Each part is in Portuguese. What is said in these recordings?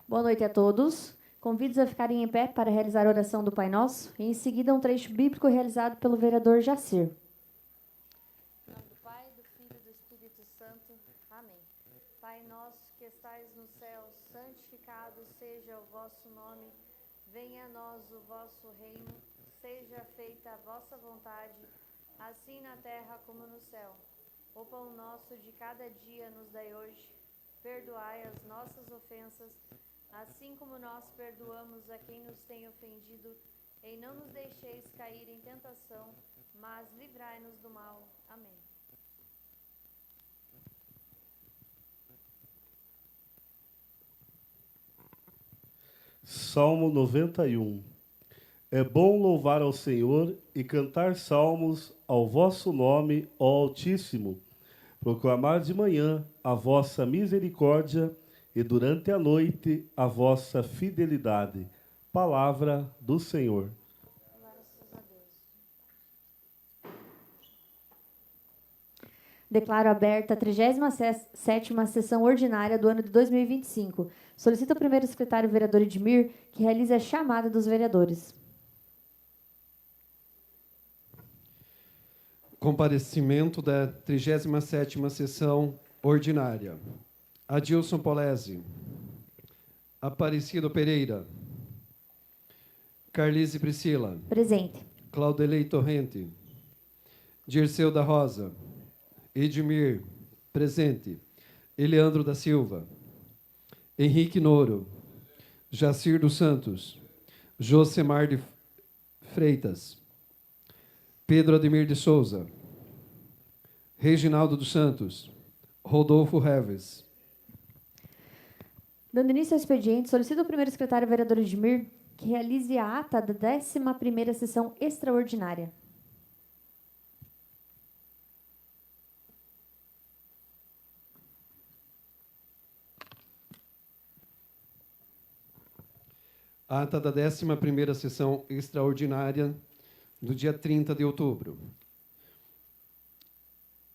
Boa noite a todos. Convido-os a ficarem em pé para realizar a oração do Pai Nosso e, em seguida, um trecho bíblico realizado pelo vereador Jacir. Em nome do Pai, do Filho e do Espírito Santo. Amém. Pai nosso que estais no céu, santificado seja o vosso nome. Venha a nós o vosso reino. Seja feita a vossa vontade, assim na terra como no céu. O pão nosso de cada dia nos dai hoje. Perdoai as nossas ofensas, assim como nós perdoamos a quem nos tem ofendido. E não nos deixeis cair em tentação, mas livrai-nos do mal. Amém. Salmo 91. É bom louvar ao Senhor e cantar salmos ao vosso nome, ó Altíssimo. Proclamar de manhã a vossa misericórdia e durante a noite a vossa fidelidade. Palavra do Senhor. Graças a Deus. Declaro aberta a 37ª sessão ordinária do ano de 2025. Solicito ao primeiro secretário vereador Edmir que realize a chamada dos vereadores. Comparecimento da 37ª sessão ordinária. Adilson Polese. Aparecido Pereira. Carlise Priscila. Presente. Claudelei Torrente. Dirceu da Rosa. Edmir. Presente. Eleandro da Silva. Henrique Noro. Jacir dos Santos. Josemar de Freitas. Pedro Ademir de Souza. Reginaldo dos Santos. Rodolfo Reves. Dando início ao expediente, solicito ao primeiro secretário vereador Edmir que realize a ata da 11ª sessão extraordinária. Ata da 11ª sessão extraordinária do dia 30 de outubro.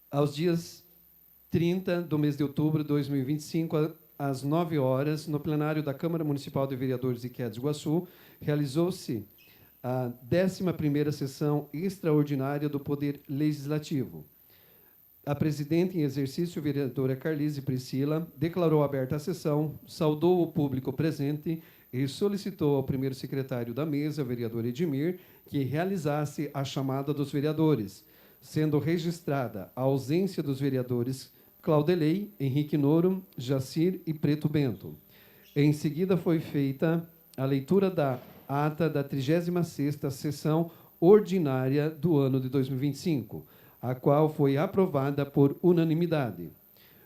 Aos dias 30 do mês de outubro de 2025, às 9 horas, no plenário da Câmara Municipal de Vereadores de Quedas do Iguaçu, realizou-se a 11ª sessão extraordinária do Poder Legislativo. A presidente em exercício, vereadora Carlise Priscila, declarou aberta a sessão, saudou o público presente e solicitou ao primeiro secretário da mesa, vereador Edmir, que realizasse a chamada dos vereadores, sendo registrada a ausência dos vereadores Claudelei, Henrique Noro, Jacir e Preto Bento. Em seguida foi feita a leitura da ata da 36ª sessão ordinária do ano de 2025, a qual foi aprovada por unanimidade,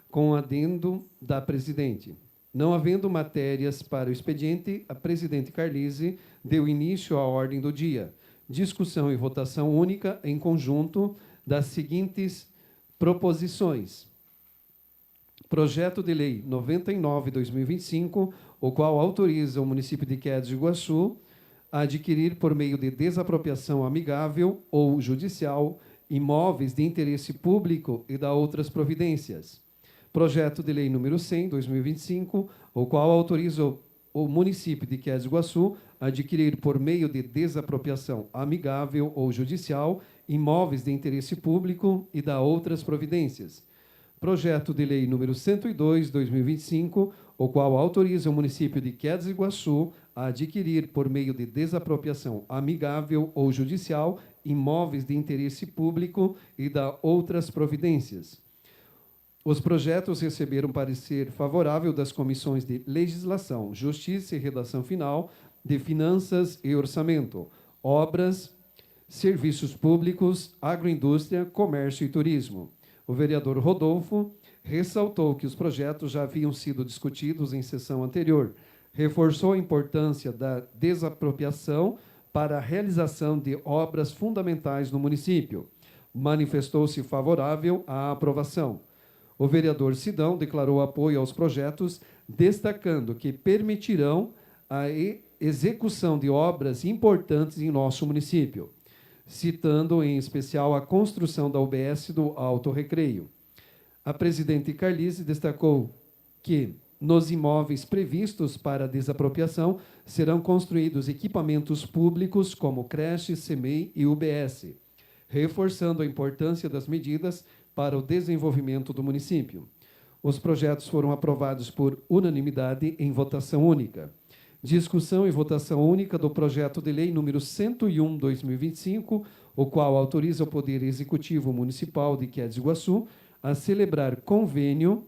com adendo da presidente. Não havendo matérias para o expediente, a presidente Carlise deu início à ordem do dia. Discussão e votação única em conjunto das seguintes proposições. Projeto de Lei 99/2025, o qual autoriza o município de Quedas do Iguaçu a adquirir, por meio de desapropriação amigável ou judicial, imóveis de interesse público e da outras providências. Projeto de Lei número 100/2025, o qual autoriza o município de Quedas do Iguaçu a adquirir, por meio de desapropriação amigável ou judicial, imóveis de interesse público e da outras providências. Projeto de Lei número 102/2025, o qual autoriza o município de Quedas do Iguaçu a adquirir, por meio de desapropriação amigável ou judicial, imóveis de interesse público e da outras providências. Os projetos receberam parecer favorável das comissões de Legislação, Justiça e Redação Final, de Finanças e Orçamento, Obras, Serviços Públicos, Agroindústria, Comércio e Turismo. O vereador Rodolfo ressaltou que os projetos já haviam sido discutidos em sessão anterior, reforçou a importância da desapropriação para a realização de obras fundamentais no município. Manifestou-se favorável à aprovação. O vereador Sidão declarou apoio aos projetos, destacando que permitirão a execução de obras importantes em nosso município, citando em especial a construção da UBS do Alto Recreio. A presidente Carlise destacou que nos imóveis previstos para desapropriação, serão construídos equipamentos públicos como creche, CEMEI e UBS, reforçando a importância das medidas para o desenvolvimento do município. Os projetos foram aprovados por unanimidade em votação única. Discussão e votação única do projeto de lei número 101/2025, o qual autoriza o Poder Executivo Municipal de Quédez do Iguaçu a celebrar convênio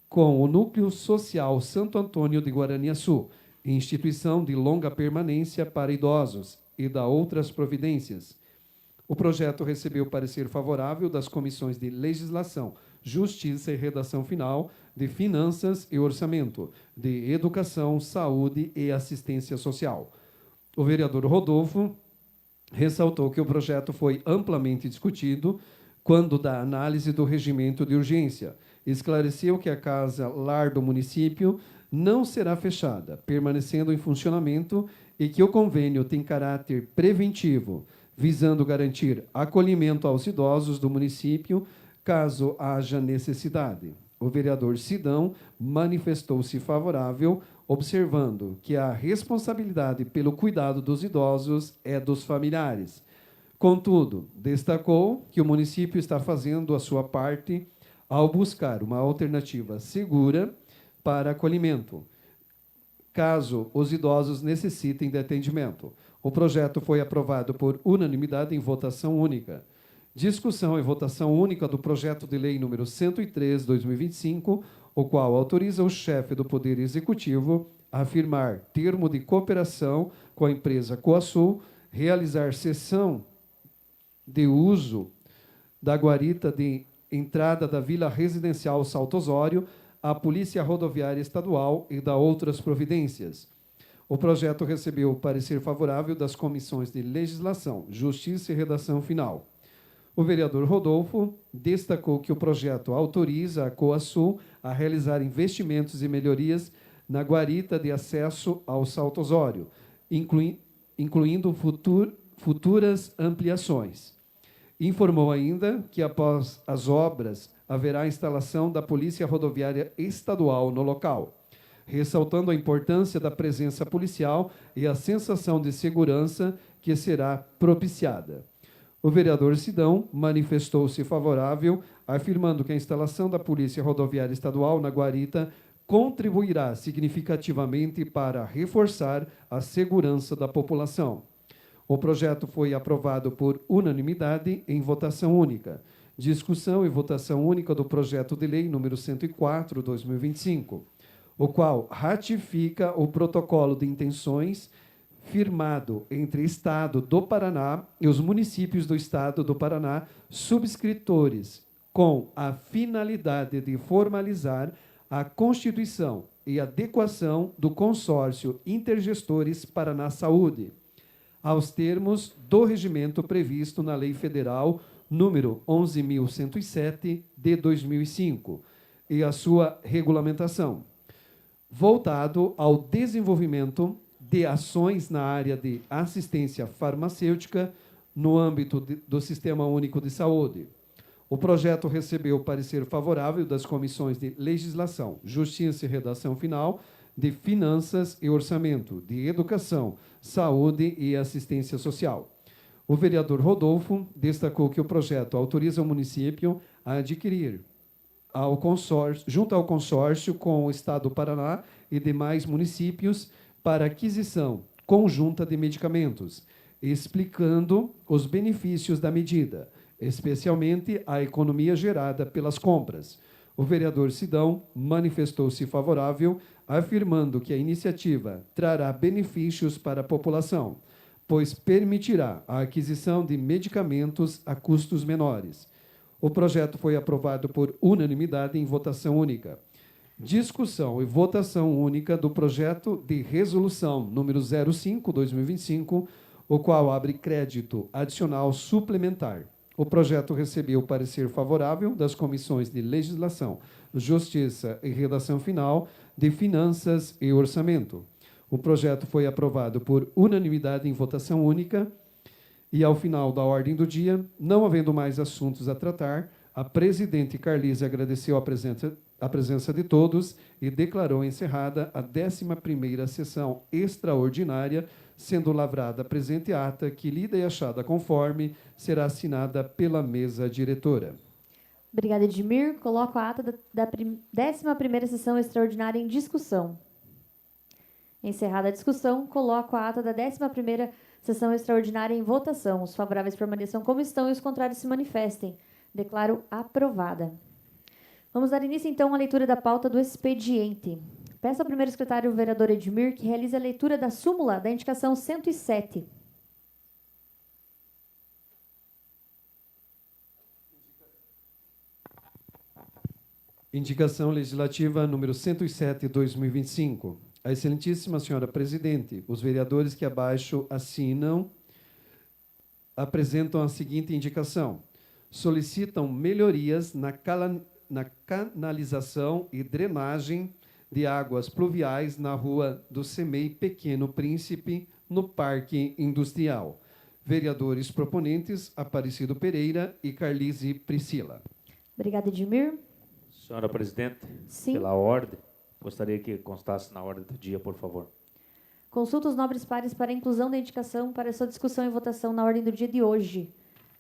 com o Núcleo Social Santo Antônio de Guaraniaçu, instituição de longa permanência para idosos, e da outras providências. O projeto recebeu parecer favorável das comissões de Legislação, Justiça e Redação Final, de Finanças e Orçamento, de Educação, Saúde e Assistência Social. O vereador Rodolfo ressaltou que o projeto foi amplamente discutido quando da análise do regimento de urgência. Esclareceu que a Casa Lar do município não será fechada, permanecendo em funcionamento, e que o convênio tem caráter preventivo, visando garantir acolhimento aos idosos do município, caso haja necessidade. O vereador Sidão manifestou-se favorável, observando que a responsabilidade pelo cuidado dos idosos é dos familiares. Contudo, destacou que o município está fazendo a sua parte ao buscar uma alternativa segura para acolhimento, caso os idosos necessitem de atendimento. O projeto foi aprovado por unanimidade em votação única. Discussão e votação única do projeto de lei número 103/2025, o qual autoriza o chefe do Poder Executivo a firmar termo de cooperação com a empresa Coasul, realizar cessão de uso da guarita de entrada da Vila Residencial Salto Osório à Polícia Rodoviária Estadual e da outras providências. O projeto recebeu parecer favorável das comissões de Legislação, Justiça e Redação Final. O vereador Rodolfo destacou que o projeto autoriza a Coasul a realizar investimentos e melhorias na guarita de acesso ao Salto Osório, incluindo futuras ampliações. Informou ainda que, após as obras, haverá a instalação da Polícia Rodoviária Estadual no local, ressaltando a importância da presença policial e a sensação de segurança que será propiciada. O vereador Sidão manifestou-se favorável, afirmando que a instalação da Polícia Rodoviária Estadual na guarita contribuirá significativamente para reforçar a segurança da população. O projeto foi aprovado por unanimidade em votação única. Discussão e votação única do projeto de lei número 104/2025, o qual ratifica o protocolo de intenções firmado entre Estado do Paraná e os municípios do Estado do Paraná, subscritores, com a finalidade de formalizar a constituição e adequação do consórcio Intergestores Paraná Saúde, aos termos do regimento previsto na Lei Federal número 11.107, de 2005, e a sua regulamentação, voltado ao desenvolvimento de ações na área de assistência farmacêutica no âmbito do Sistema Único de Saúde. O projeto recebeu parecer favorável das comissões de Legislação, Justiça e Redação Final, de Finanças e Orçamento, de Educação, Saúde e Assistência Social. O vereador Rodolfo destacou que o projeto autoriza o município a adquirir junto ao consórcio com o Estado do Paraná e demais municípios para aquisição conjunta de medicamentos, explicando os benefícios da medida, especialmente a economia gerada pelas compras. O vereador Sidão manifestou-se favorável, afirmando que a iniciativa trará benefícios para a população, pois permitirá a aquisição de medicamentos a custos menores. O projeto foi aprovado por unanimidade em votação única. Discussão e votação única do projeto de resolução número 05/2025, o qual abre crédito adicional suplementar. O projeto recebeu parecer favorável das comissões de Legislação, Justiça e Redação Final, de Finanças e Orçamento. O projeto foi aprovado por unanimidade em votação única e, ao final da ordem do dia, não havendo mais assuntos a tratar, a presidente Carlise agradeceu a a presença de todos e declarou encerrada a 11ª sessão extraordinária, sendo lavrada a presente ata, que lida e achada conforme, será assinada pela mesa diretora. Obrigada, Edmir. Coloco a ata da 11ª sessão extraordinária em discussão. Encerrada a discussão, coloco a ata da 11ª sessão extraordinária em votação. Os favoráveis permaneçam como estão e os contrários se manifestem. Declaro aprovada. Vamos dar início, então, à leitura da pauta do expediente. Peço ao primeiro secretário, o vereador Edmir, que realize a leitura da súmula da indicação 107. Indicação legislativa número 107, 2025. A excelentíssima senhora presidente, os vereadores que abaixo assinam apresentam a seguinte indicação. Solicitam melhorias na canalização e drenagem de águas pluviais na rua do CEMEI Pequeno Príncipe, no Parque Industrial. Vereadores proponentes, Aparecido Pereira e Carlise Priscila. Obrigada, Edmir. Senhora presidente, Sim. pela ordem, gostaria que constasse na ordem do dia, por favor. Consulta os nobres pares para a inclusão da indicação para sua discussão e votação na ordem do dia de hoje.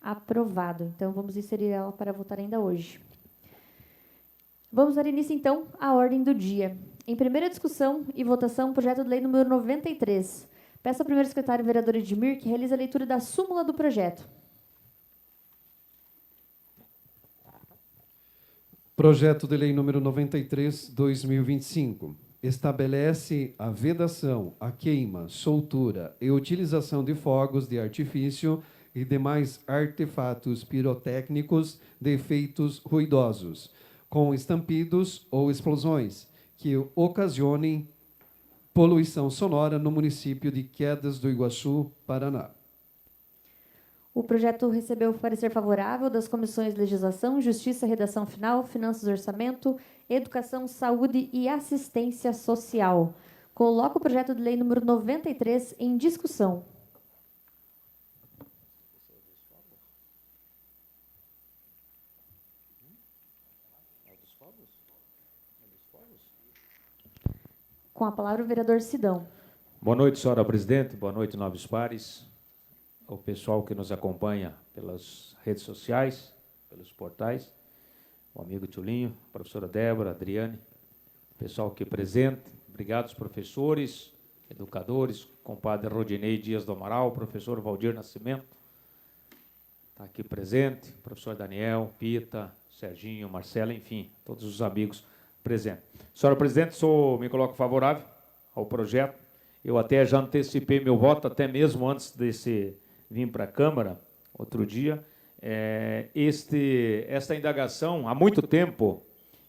Aprovado. Então, vamos inserir ela para votar ainda hoje. Vamos dar início, então, à ordem do dia. Em primeira discussão e votação, projeto de lei número 93. Peço ao primeiro secretário, vereador Edmir, que realize a leitura da súmula do projeto. Projeto de lei número 93, 2025. Estabelece a vedação, a queima, soltura e utilização de fogos de artifício e demais artefatos pirotécnicos de efeitos ruidosos, com estampidos ou explosões, que ocasionem poluição sonora no município de Quedas do Iguaçu, Paraná. O projeto recebeu parecer favorável das comissões de Legislação, Justiça, Redação Final, Finanças e Orçamento, Educação, Saúde e Assistência Social. Coloco o projeto de lei número 93 em discussão. Com a palavra o vereador Sidão. Boa noite, senhora presidente, boa noite, nobres pares, o pessoal que nos acompanha pelas redes sociais, pelos portais, o amigo Tchulinho, a professora Débora, Adriane, o pessoal aqui presente, obrigado aos professores, educadores, compadre Rodinei Dias do Amaral, professor Valdir Nascimento, está aqui presente, professor Daniel, Pita, Serginho, Marcela, enfim, todos os amigos presentes. Senhora presidente, me coloco favorável ao projeto. Eu até já antecipei meu voto, até mesmo antes desse vir para a Câmara, outro dia. Esta indagação, há muito tempo,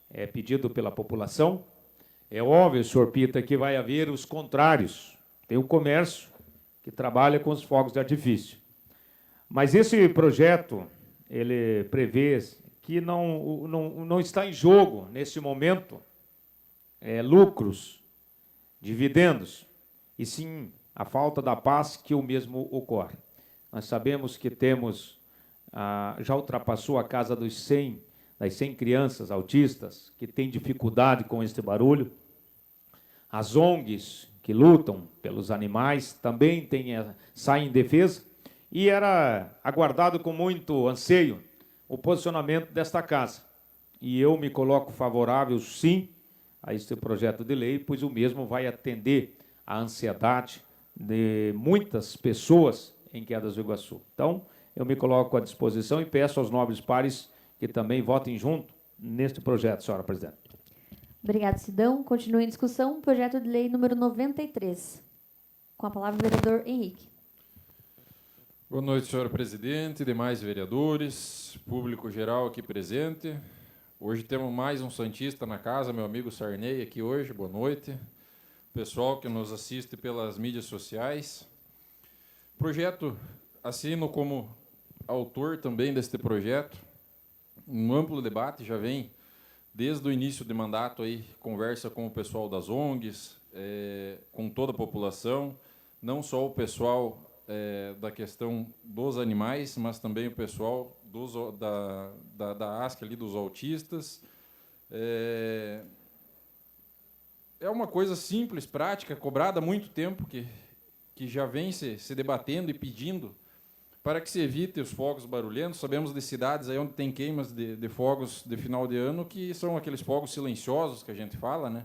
é pedido pela população. É óbvio, senhor Pita, que vai haver os contrários. Tem o comércio que trabalha com os fogos de artifício. Mas esse projeto, ele prevê que não está em jogo, nesse momento, lucros, dividendos, e sim a falta da paz que o mesmo ocorre. Nós sabemos que temos, já ultrapassou a casa das 100 crianças autistas que têm dificuldade com este barulho. As ONGs que lutam pelos animais também saem em defesa, e era aguardado com muito anseio o posicionamento desta casa. E eu me coloco favorável, sim, a este projeto de lei, pois o mesmo vai atender à ansiedade de muitas pessoas em Quedas do Iguaçu. Então, eu me coloco à disposição e peço aos nobres pares que também votem junto neste projeto, senhora presidente. Obrigado, Sidão. Continua em discussão, projeto de lei número 93. Com a palavra o vereador Henrique. Boa noite, senhora presidente, demais vereadores, público geral aqui presente. Hoje temos mais um santista na casa, meu amigo Sarney aqui hoje, boa noite. Pessoal que nos assiste pelas mídias sociais. Projeto, assino como autor também deste projeto. Um amplo debate, já vem desde o início de mandato aí, conversa com o pessoal das ONGs, com toda a população, não só o pessoal da questão dos animais, mas também o pessoal da ASC ali, dos autistas, É uma coisa simples, prática, cobrada há muito tempo, que já vem se debatendo e pedindo para que se evite os fogos barulhentos. Sabemos de cidades aí onde tem queimas de fogos de final de ano, que são aqueles fogos silenciosos que a gente fala, né?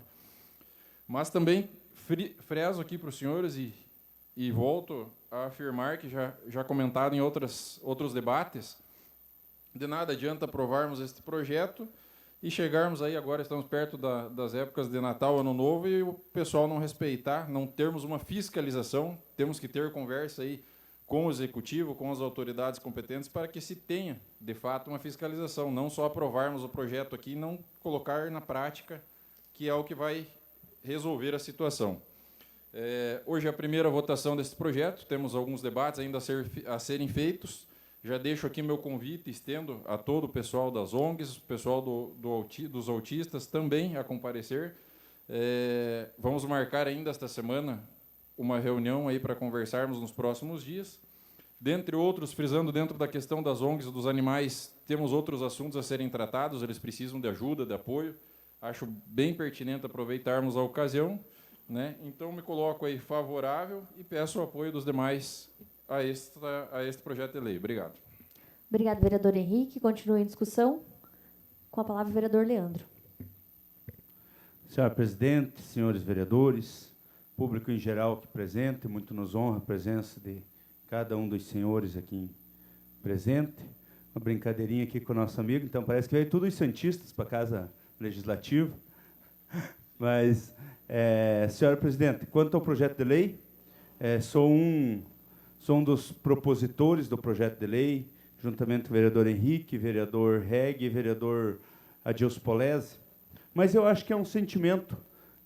Mas também frezo aqui para os senhores e volto a afirmar que já comentado em outros debates, de nada adianta aprovarmos este projeto e chegarmos aí, agora estamos perto das épocas de Natal, Ano Novo, e o pessoal não respeitar, não termos uma fiscalização. Temos que ter conversa aí com o Executivo, com as autoridades competentes, para que se tenha, de fato, uma fiscalização, não só aprovarmos o projeto aqui e não colocar na prática, que é o que vai resolver a situação. Hoje é a primeira votação desse projeto, temos alguns debates ainda a serem feitos. Já deixo aqui meu convite, estendo a todo o pessoal das ONGs, o pessoal dos autistas também a comparecer. Vamos marcar ainda esta semana uma reunião aí para conversarmos nos próximos dias. Dentre outros, frisando dentro da questão das ONGs, dos animais, temos outros assuntos a serem tratados, eles precisam de ajuda, de apoio. Acho bem pertinente aproveitarmos a ocasião, né? Então, me coloco aí favorável e peço o apoio dos demais a este projeto de lei. Obrigado. Obrigado, vereador Henrique. Continua em discussão. Com a palavra, o vereador Leandro. Senhor presidente, senhores vereadores, público em geral aqui presente, muito nos honra a presença de cada um dos senhores aqui presente. Uma brincadeirinha aqui com o nosso amigo, então parece que veio todos os santistas para a Casa Legislativa. Mas, senhora presidente, quanto ao projeto de lei, sou um dos propositores do projeto de lei, juntamente com o vereador Henrique, vereador Reg e vereador Adilson Polese. Mas eu acho que é um sentimento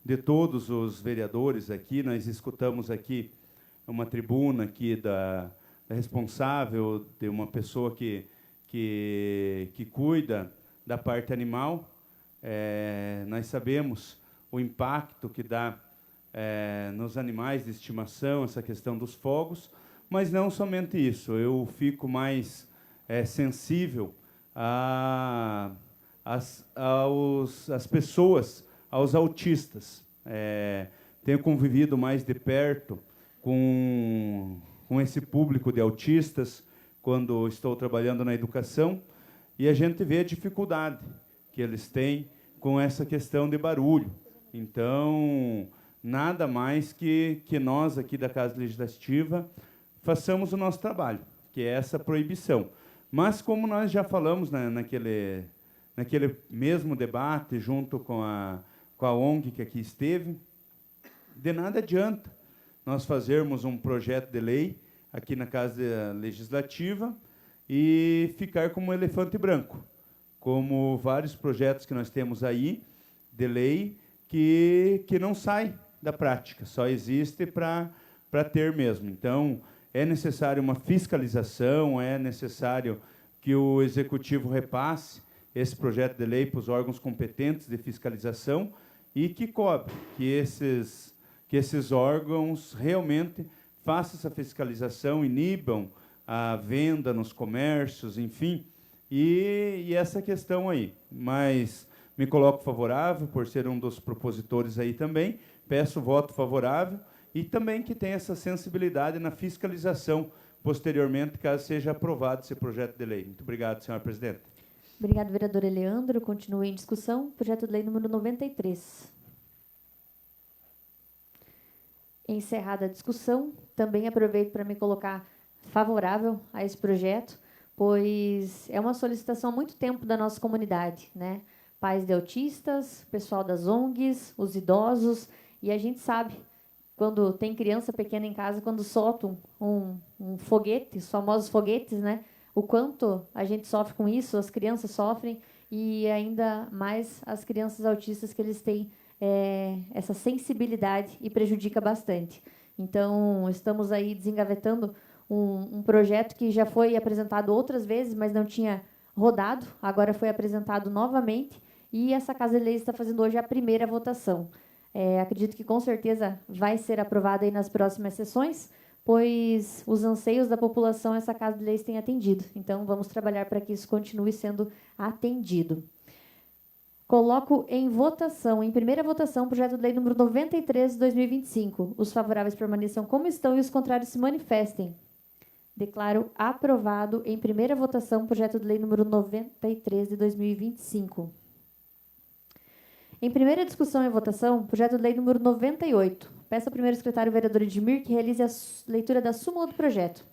de todos os vereadores aqui. Nós escutamos aqui uma tribuna aqui da responsável, de uma pessoa que cuida da parte animal. Nós sabemos o impacto que dá nos animais de estimação, essa questão dos fogos, mas não somente isso. Eu fico mais sensível às pessoas, aos autistas. Tenho convivido mais de perto com esse público de autistas quando estou trabalhando na educação, e a gente vê a dificuldade que eles têm com essa questão de barulho. Então, nada mais que nós aqui da Casa Legislativa façamos o nosso trabalho, que é essa proibição. Mas, como nós já falamos naquele mesmo debate, junto com a ONG que aqui esteve, de nada adianta nós fazermos um projeto de lei aqui na Casa Legislativa e ficar como um elefante branco, como vários projetos que nós temos aí de lei que não sai da prática, só existe para ter mesmo. Então, é necessário uma fiscalização, é necessário que o Executivo repasse esse projeto de lei para os órgãos competentes de fiscalização e que cobre, que esses órgãos realmente façam essa fiscalização, inibam a venda nos comércios, enfim, e essa questão aí. Mas me coloco favorável por ser um dos propositores aí também, peço voto favorável e também que tenha essa sensibilidade na fiscalização posteriormente, caso seja aprovado esse projeto de lei. Muito obrigado, senhora presidente. Obrigado, vereador Leandro. Continue em discussão. Projeto de lei número 93. Encerrada a discussão, também aproveito para me colocar favorável a esse projeto, pois é uma solicitação há muito tempo da nossa comunidade, né? Pais de autistas, pessoal das ONGs, os idosos, e a gente sabe, quando tem criança pequena em casa, quando soltam um foguete, os famosos foguetes, né? O quanto a gente sofre com isso, as crianças sofrem, e ainda mais as crianças autistas, que eles têm essa sensibilidade e prejudica bastante. Então, estamos aí desengavetando um projeto que já foi apresentado outras vezes, mas não tinha rodado, agora foi apresentado novamente, e essa Casa de Leis está fazendo hoje a primeira votação. Acredito que, com certeza, vai ser aprovada aí nas próximas sessões, pois os anseios da população essa Casa de Leis tem atendido. Então, vamos trabalhar para que isso continue sendo atendido. Coloco em votação, em primeira votação, o projeto de lei número 93 de 2025. Os favoráveis permaneçam como estão e os contrários se manifestem. Declaro aprovado em primeira votação o projeto de lei número 93 de 2025. Em primeira discussão e votação, projeto de lei número 98. Peço ao primeiro secretário vereador Edmir que realize a leitura da súmula do projeto.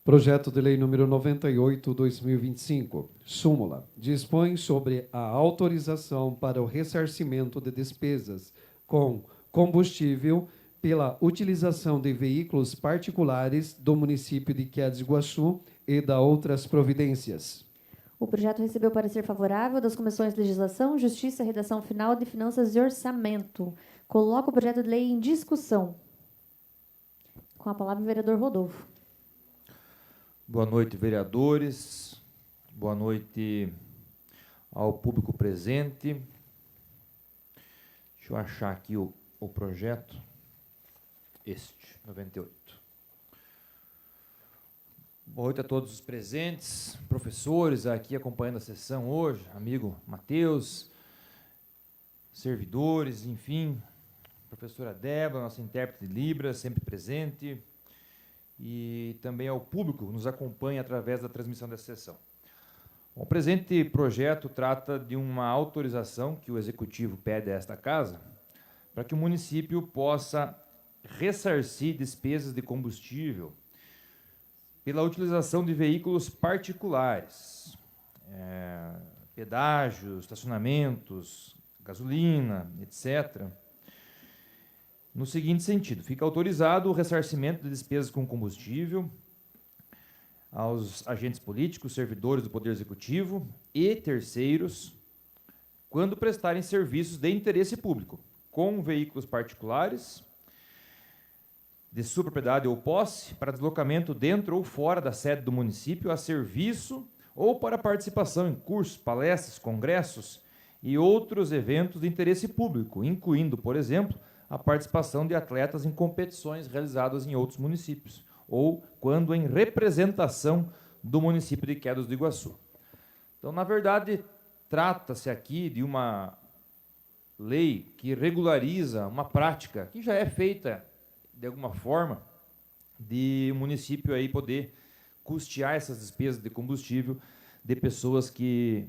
Projeto de Lei número 98/2025. Súmula. Dispõe sobre a autorização para o ressarcimento de despesas com combustível pela utilização de veículos particulares do município de Quedas do Iguaçu e da outras providências. O projeto recebeu parecer favorável das comissões de Legislação, Justiça, Redação Final de Finanças e Orçamento. Coloco o projeto de lei em discussão. Com a palavra o vereador Rodolfo. Boa noite, vereadores. Boa noite ao público presente. Deixa eu achar aqui o projeto. Este, 98. Boa noite a todos os presentes, professores aqui acompanhando a sessão hoje, amigo Matheus, servidores, enfim, professora Débora, nossa intérprete de Libras, sempre presente, e também ao público que nos acompanha através da transmissão dessa sessão. O presente projeto trata de uma autorização que o Executivo pede a esta Casa para que o município possa ressarcir despesas de combustível pela utilização de veículos particulares, pedágios, estacionamentos, gasolina, etc., no seguinte sentido: fica autorizado o ressarcimento de despesas com combustível aos agentes políticos, servidores do Poder Executivo e terceiros, quando prestarem serviços de interesse público, com veículos particulares, de sua propriedade ou posse, para deslocamento dentro ou fora da sede do município, a serviço ou para participação em cursos, palestras, congressos e outros eventos de interesse público, incluindo, por exemplo, a participação de atletas em competições realizadas em outros municípios, ou quando em representação do município de Quedas do Iguaçu. Então, na verdade, trata-se aqui de uma lei que regulariza uma prática que já é feita, de alguma forma, de o município aí poder custear essas despesas de combustível de pessoas que,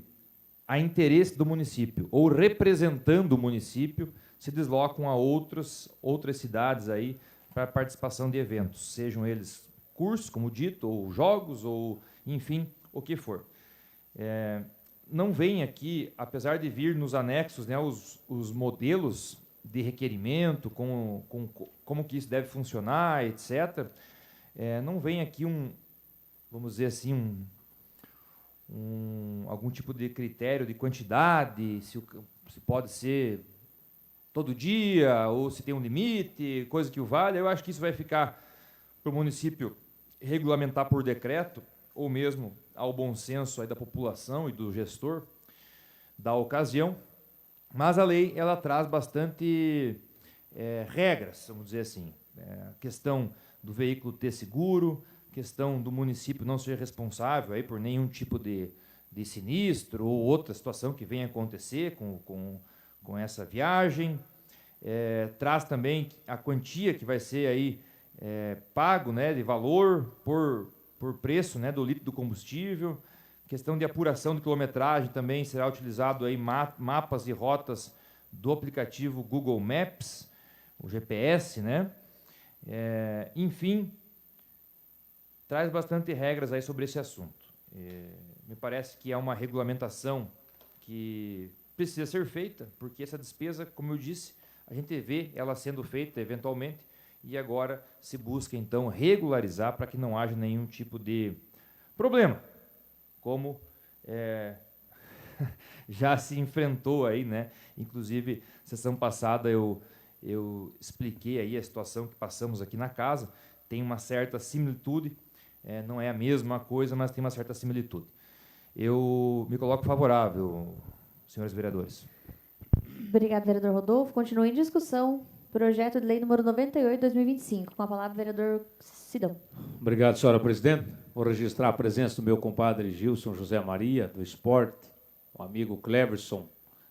a interesse do município ou representando o município, se deslocam a outras cidades aí para participação de eventos, sejam eles cursos, como dito, ou jogos, ou enfim, o que for. Não vem aqui, apesar de vir nos anexos, né, os modelos de requerimento, como que isso deve funcionar, etc., não vem aqui vamos dizer assim, algum tipo de critério de quantidade, se pode ser todo dia, ou se tem um limite, coisa que o valha. Eu acho que isso vai ficar para o município regulamentar por decreto, ou mesmo ao bom senso aí da população e do gestor da ocasião. Mas a lei, ela traz bastante regras, vamos dizer assim. A questão do veículo ter seguro, questão do município não ser responsável aí por nenhum tipo de sinistro ou outra situação que venha acontecer com essa viagem. Traz também a quantia que vai ser aí pago, né, de valor por preço, né, do litro do combustível. Questão de apuração de quilometragem também será utilizado aí mapas e rotas do aplicativo Google Maps, o GPS, né? Enfim, traz bastante regras aí sobre esse assunto. Me parece que é uma regulamentação que precisa ser feita, porque essa despesa, como eu disse, a gente vê ela sendo feita eventualmente e agora se busca então regularizar para que não haja nenhum tipo de problema, como já se enfrentou aí, né? Inclusive, sessão passada eu expliquei aí a situação que passamos aqui na casa. Tem uma certa similitude, não é a mesma coisa, mas tem uma certa similitude. Eu me coloco favorável, senhores vereadores. Obrigado, vereador Rodolfo. Continua em discussão. Projeto de lei número 98, 2025. Com a palavra, vereador Sidão. Obrigado, senhora presidente. Vou registrar a presença do meu compadre Gilson José Maria, do esporte, o amigo Cleverson,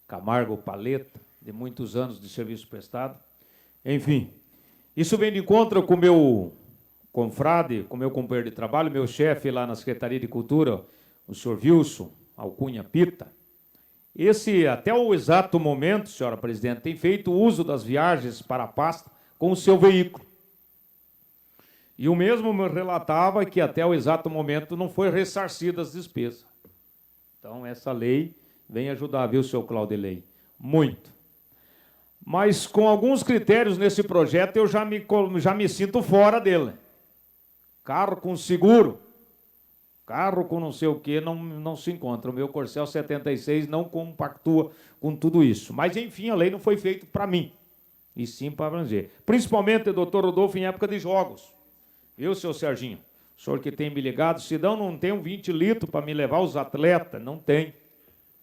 Camargo Paleta, de muitos anos de serviço prestado. Enfim, isso vem de encontro com o meu confrade, com o meu companheiro de trabalho, meu chefe lá na Secretaria de Cultura, o senhor Wilson Alcunha Pita. Esse, até o exato momento, senhora presidente, tem feito uso das viagens para a pasta com o seu veículo. E o mesmo me relatava que até o exato momento não foi ressarcida as despesas. Então, essa lei vem ajudar, viu, seu Claudelei? Muito. Mas com alguns critérios nesse projeto eu já me sinto fora dele. Carro com seguro, carro com não sei o que, não se encontra. O meu Corcel 76 não compactua com tudo isso. Mas, enfim, a lei não foi feita para mim, e sim para abranger. Principalmente, doutor Rodolfo, em época de jogos. Viu, seu Serginho? O senhor que tem me ligado, Sidão não tem um 20 litros para me levar os atletas. Não tem.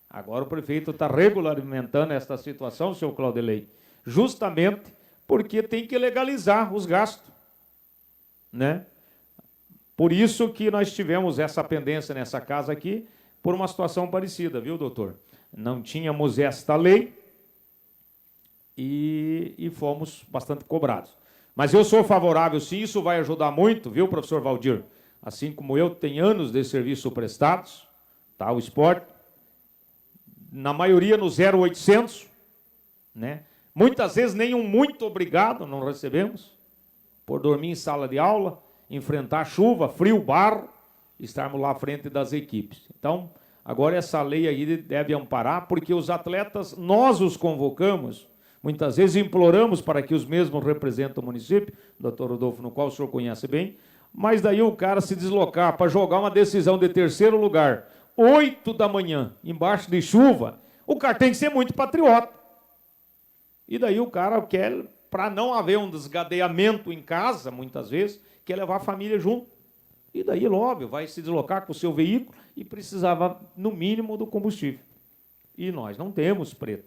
Agora o prefeito está regulamentando esta situação, seu Claudelei, justamente porque tem que legalizar os gastos, né? Por isso que nós tivemos essa pendência nessa casa aqui, por uma situação parecida, viu, doutor? Não tínhamos esta lei e fomos bastante cobrados. Mas eu sou favorável, sim, isso vai ajudar muito, viu, professor Valdir? Assim como eu tenho anos de serviço prestados, tá, o esporte, na maioria no 0800, né? Muitas vezes nem um muito obrigado não recebemos, por dormir em sala de aula, enfrentar chuva, frio, barro, estarmos lá à frente das equipes. Então, agora essa lei aí deve amparar, porque os atletas, nós os convocamos, muitas vezes imploramos para que os mesmos representem o município, doutor Rodolfo, no qual o senhor conhece bem, mas daí o cara se deslocar para jogar uma decisão de terceiro lugar, 8 da manhã, embaixo de chuva, o cara tem que ser muito patriota. E daí o cara quer, para não haver um desgadeamento em casa, muitas vezes, quer levar a família junto. E daí, óbvio, vai se deslocar com o seu veículo e precisava, no mínimo, do combustível. E nós não temos preto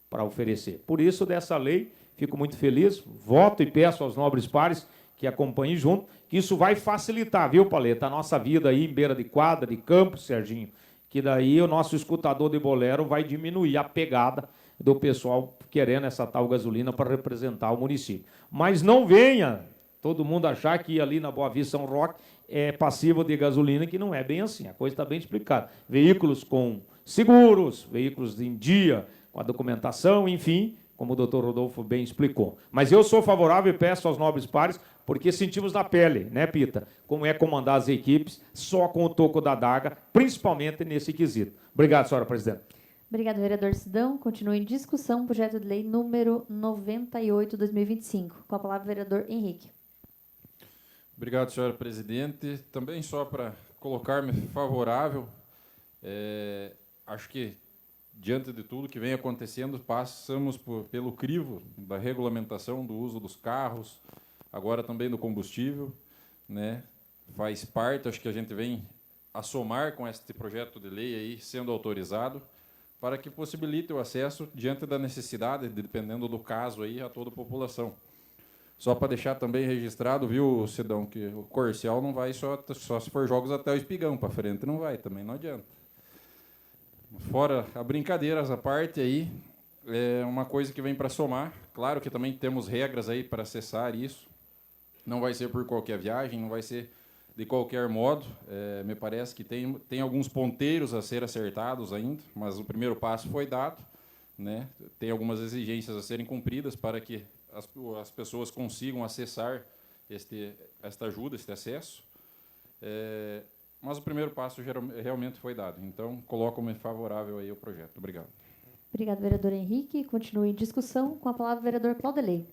para oferecer. Por isso, dessa lei, fico muito feliz, voto e peço aos nobres pares que acompanhem junto, que isso vai facilitar, viu, Paleta, a nossa vida aí em beira de quadra, de campo, Serginho, que daí o nosso escutador de bolero vai diminuir a pegada do pessoal querendo essa tal gasolina para representar o município. Mas não venha todo mundo achar que ali na Boa Vista São Roque é passivo de gasolina, que não é bem assim, a coisa está bem explicada. Veículos com seguros, veículos em dia, com a documentação, enfim, como o doutor Rodolfo bem explicou. Mas eu sou favorável e peço aos nobres pares, porque sentimos na pele, né, Pita, como é comandar as equipes só com o toco da adaga, principalmente nesse quesito. Obrigado, senhora presidente. Obrigado, vereador Sidão. Continua em discussão o projeto de lei número 98/2025. Com a palavra, o vereador Henrique. Obrigado, senhora presidente. Também só para colocar-me favorável, acho que, diante de tudo que vem acontecendo, passamos pelo crivo da regulamentação do uso dos carros, agora também do combustível, né? Faz parte, acho que a gente vem a somar com este projeto de lei aí sendo autorizado, para que possibilite o acesso diante da necessidade, dependendo do caso aí, a toda a população. Só para deixar também registrado, viu, Sidão, que o Corcel não vai só se for jogos até o Espigão, para frente não vai, também não adianta. Fora a brincadeiras à parte aí, é uma coisa que vem para somar. Claro que também temos regras aí para acessar isso. Não vai ser por qualquer viagem, não vai ser de qualquer modo. Me parece que tem alguns ponteiros a ser acertados ainda, mas o primeiro passo foi dado, né? Tem algumas exigências a serem cumpridas para que as pessoas consigam acessar esta ajuda, este acesso. Mas o primeiro passo realmente foi dado. Então, coloco-me favorável aí ao projeto. Obrigado. Obrigado, vereador Henrique. Continua em discussão. Com a palavra, o vereador Claudelei.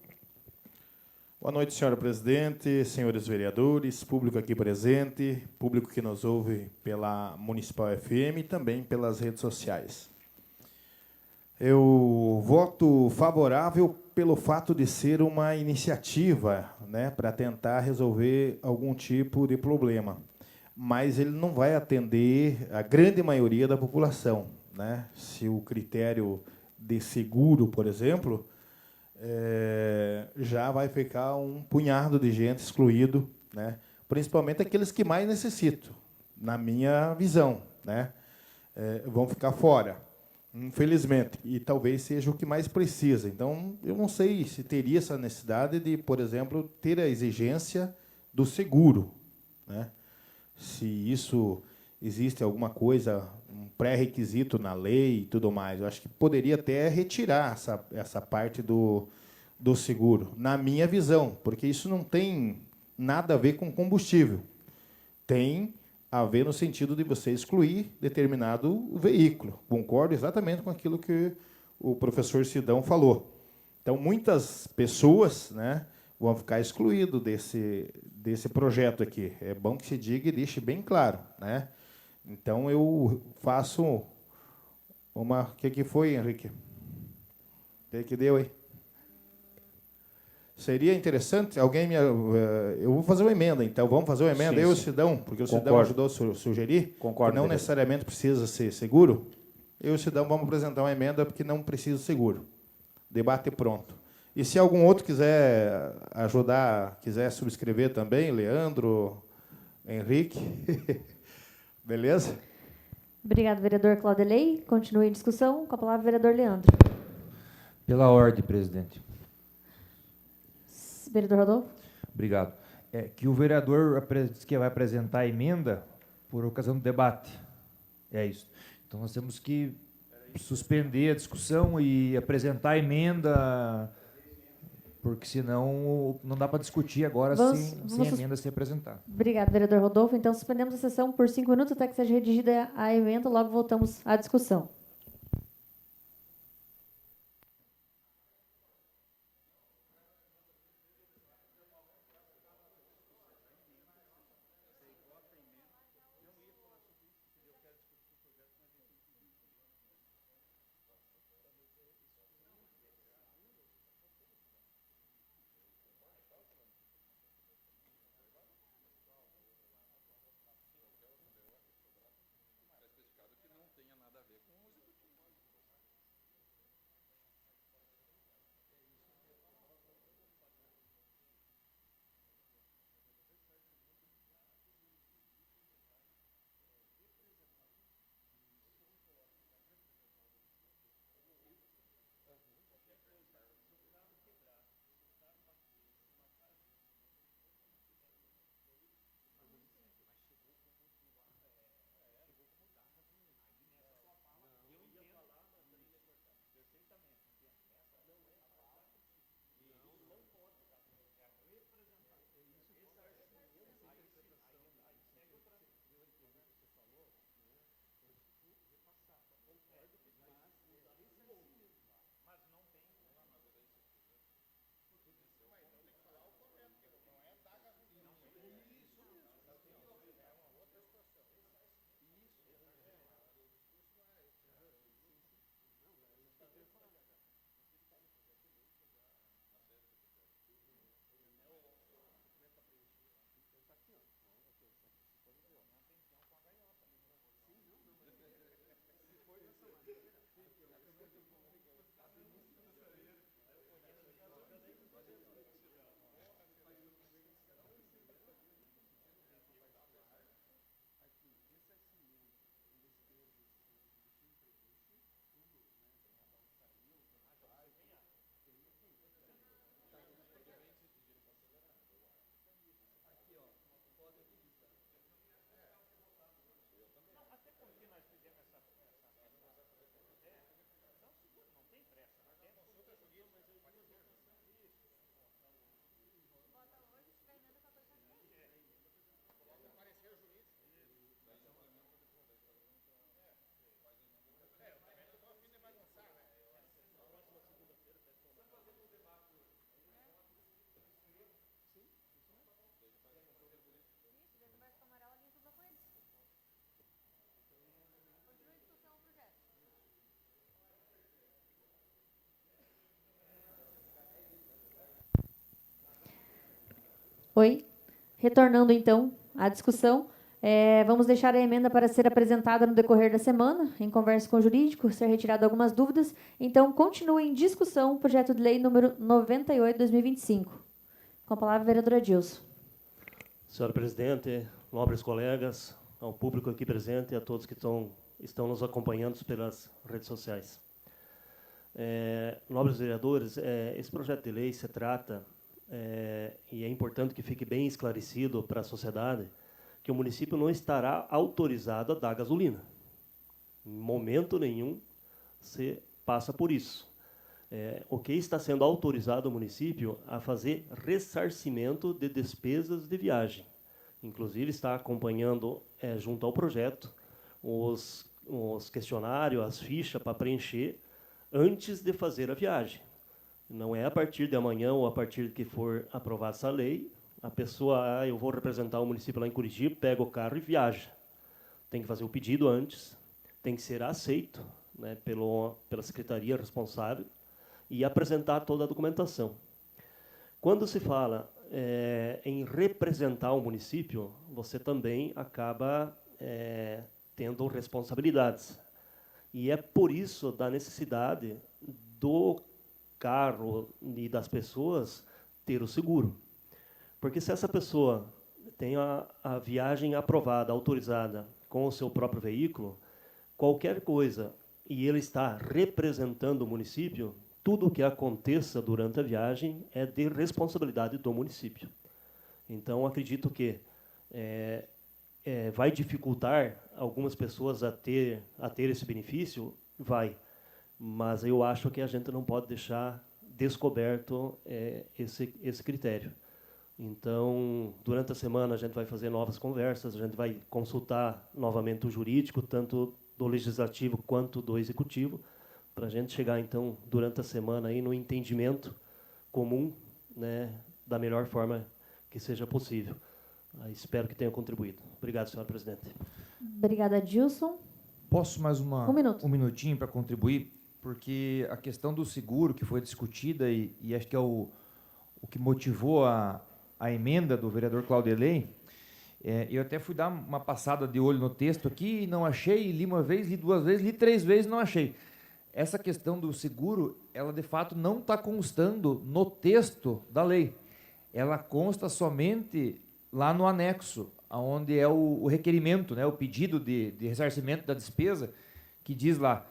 Boa noite, senhora presidente, senhores vereadores, público aqui presente, público que nos ouve pela Municipal FM e também pelas redes sociais. Eu voto favorável pelo fato de ser uma iniciativa, né, para tentar resolver algum tipo de problema, mas ele não vai atender a grande maioria da população, né? Se o critério de seguro, por exemplo, já vai ficar um punhado de gente excluído, né? Principalmente aqueles que mais necessitam, na minha visão, né? Vão ficar fora. Infelizmente. E talvez seja o que mais precisa. Então, eu não sei se teria essa necessidade de, por exemplo, ter a exigência do seguro, né? Se isso existe alguma coisa, um pré-requisito na lei e tudo mais. Eu acho que poderia até retirar essa parte do seguro, na minha visão, porque isso não tem nada a ver com combustível. Tem a ver no sentido de você excluir determinado veículo. Concordo exatamente com aquilo que o professor Sidão falou. Então, muitas pessoas, né, vão ficar excluídas desse projeto aqui. É bom que se diga e deixe bem claro, né? Então, eu faço uma... O que foi, Henrique? O que deu aí? Seria interessante, alguém eu vou fazer uma emenda, então. Vamos fazer uma emenda, Sim, eu e o sim. Sidão, porque o Sidão Concordo. ajudou a sugerir, Concordo, que não vereador. necessariamente precisa ser seguro. Eu e o Sidão vamos apresentar uma emenda porque não precisa seguro. Debate pronto. E se algum outro quiser ajudar, quiser subscrever também, Leandro, Henrique, beleza? Obrigado, vereador Claudelei. Continue a discussão. Com a palavra, vereador Leandro. Pela ordem, presidente. Vereador Rodolfo. Obrigado. Que o vereador diz que vai apresentar a emenda por ocasião do debate. É isso. Então, nós temos que suspender a discussão e apresentar a emenda, porque senão não dá para discutir agora sem a emenda ser apresentada. Obrigado, vereador Rodolfo. Então, suspendemos a sessão por 5 minutos até que seja redigida a emenda. Logo voltamos à discussão. Oi. Retornando, então, à discussão. Vamos deixar a emenda para ser apresentada no decorrer da semana, em conversa com o jurídico, ser retirado algumas dúvidas. Então, continue em discussão o projeto de lei número 98/2025. Com a palavra, a vereadora Dilson. Senhora presidente, nobres colegas, ao público aqui presente e a todos que estão estão nos acompanhando pelas redes sociais. Nobres vereadores, esse projeto de lei se trata, e é importante que fique bem esclarecido para a sociedade, que o município não estará autorizado a dar gasolina. Em momento nenhum se passa por isso. O que está sendo autorizado o município a fazer ressarcimento de despesas de viagem. Inclusive, está acompanhando, junto ao projeto, os questionários, as fichas para preencher antes de fazer a viagem. Não é a partir de amanhã ou a partir que for aprovada essa lei, a pessoa, eu vou representar o município lá em Curitiba, pega o carro e viaja. Tem que fazer o pedido antes, tem que ser aceito, né, pela secretaria responsável e apresentar toda a documentação. Quando se fala em representar o município, você também acaba tendo responsabilidades. E é por isso da necessidade do carro e das pessoas ter o seguro. Porque se essa pessoa tem a viagem aprovada, autorizada, com o seu próprio veículo, qualquer coisa, e ele está representando o município, tudo o que aconteça durante a viagem é de responsabilidade do município. Então, acredito que vai dificultar algumas pessoas a ter esse benefício? Vai. Mas eu acho que a gente não pode deixar descoberto esse critério. Então, durante a semana, a gente vai fazer novas conversas, a gente vai consultar novamente o jurídico, tanto do legislativo quanto do executivo, para a gente chegar, então, durante a semana, aí, no entendimento comum, né, da melhor forma que seja possível. Espero que tenha contribuído. Obrigado, senhora presidente. Obrigada, Dilson. Posso mais um minutinho para contribuir? Porque a questão do seguro que foi discutida e acho que é o que motivou a emenda do vereador Claudelei, eu até fui dar uma passada de olho no texto aqui e não achei, li uma vez, li duas vezes, li três vezes e não achei. Essa questão do seguro, ela de fato não está constando no texto da lei. Ela consta somente lá no anexo, onde é o requerimento, né, o pedido de ressarcimento da despesa, que diz lá,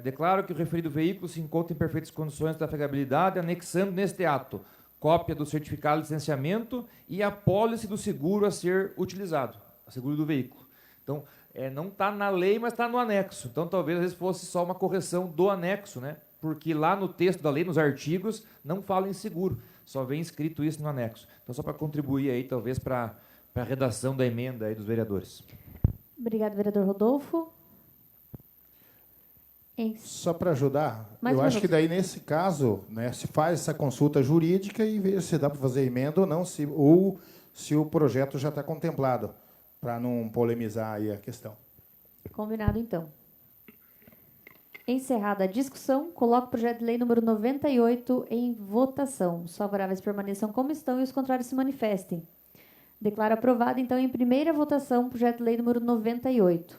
declaro que o referido veículo se encontra em perfeitas condições de trafegabilidade, anexando neste ato cópia do certificado de licenciamento e a apólice do seguro a ser utilizado, o seguro do veículo. Então, não está na lei, mas está no anexo. Então, talvez, às vezes, fosse só uma correção do anexo, né? Porque lá no texto da lei, nos artigos, não fala em seguro. Só vem escrito isso no anexo. Então, só para contribuir aí, talvez, para a redação da emenda aí dos vereadores. Obrigado, vereador Rodolfo. Só para ajudar, Mais eu um acho minuto. que daí, nesse caso, né, se faz essa consulta jurídica e vê se dá para fazer emenda ou não, ou se o projeto já está contemplado, para não polemizar aí a questão. Combinado, então. Encerrada a discussão, coloco o projeto de lei número 98 em votação. Os favoráveis permaneçam como estão e os contrários se manifestem. Declaro aprovado, então, em primeira votação, o projeto de lei número 98.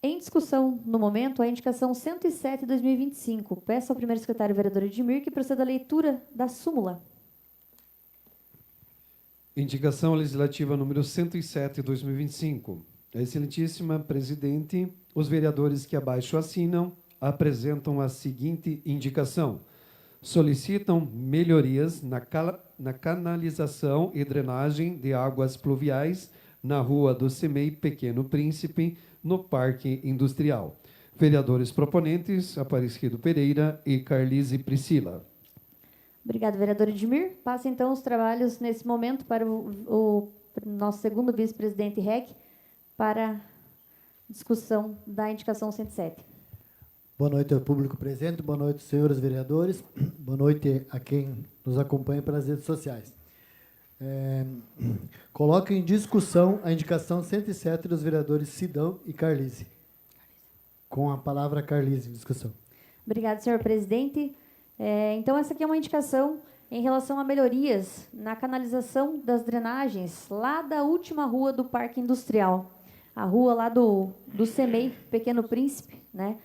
Em discussão, no momento, a indicação 107 de 2025. Peço ao primeiro secretário, vereador Edmir, que proceda à leitura da súmula. Indicação legislativa número 107 de 2025. Excelentíssima presidente, os vereadores que abaixo assinam apresentam a seguinte indicação. Solicitam melhorias na canalização e drenagem de águas pluviais na Rua do Semei Pequeno Príncipe, no Parque Industrial. Vereadores proponentes, Aparecido Pereira e Carlise Priscila. Obrigado, vereador Edmir. Passa, então, os trabalhos, nesse momento, para o nosso segundo vice-presidente REC, para discussão da indicação 107. Boa noite ao público presente, boa noite, senhores vereadores, boa noite a quem nos acompanha pelas redes sociais. Coloco em discussão a indicação 107 dos vereadores Sidão e Carlise. Com a palavra Carlise em discussão. Obrigado, senhor presidente. Então, essa aqui é uma indicação em relação a melhorias na canalização das drenagens lá da última rua do Parque Industrial. A rua lá do Semei, Pequeno Príncipe, né?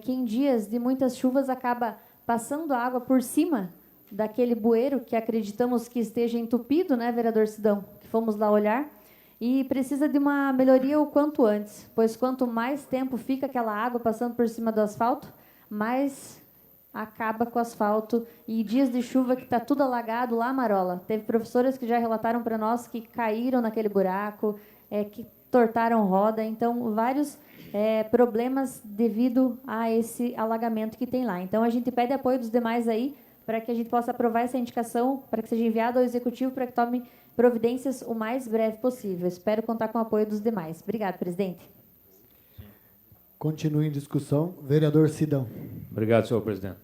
Que em dias de muitas chuvas acaba passando a água por cima daquele bueiro que acreditamos que esteja entupido, né, vereador Sidão? Que fomos lá olhar. e precisa de uma melhoria o quanto antes, pois quanto mais tempo fica aquela água passando por cima do asfalto, mais acaba com o asfalto. E dias de chuva que está tudo alagado lá, Marola. Teve professoras que já relataram para nós que caíram naquele buraco, que tortaram roda. Então, vários problemas devido a esse alagamento que tem lá. Então, a gente pede apoio dos demais aí para que a gente possa aprovar essa indicação, para que seja enviado ao Executivo para que tome providências o mais breve possível. Espero contar com o apoio dos demais. Obrigado, presidente. Continue em discussão. Vereador Sidão. Obrigado, senhor presidente.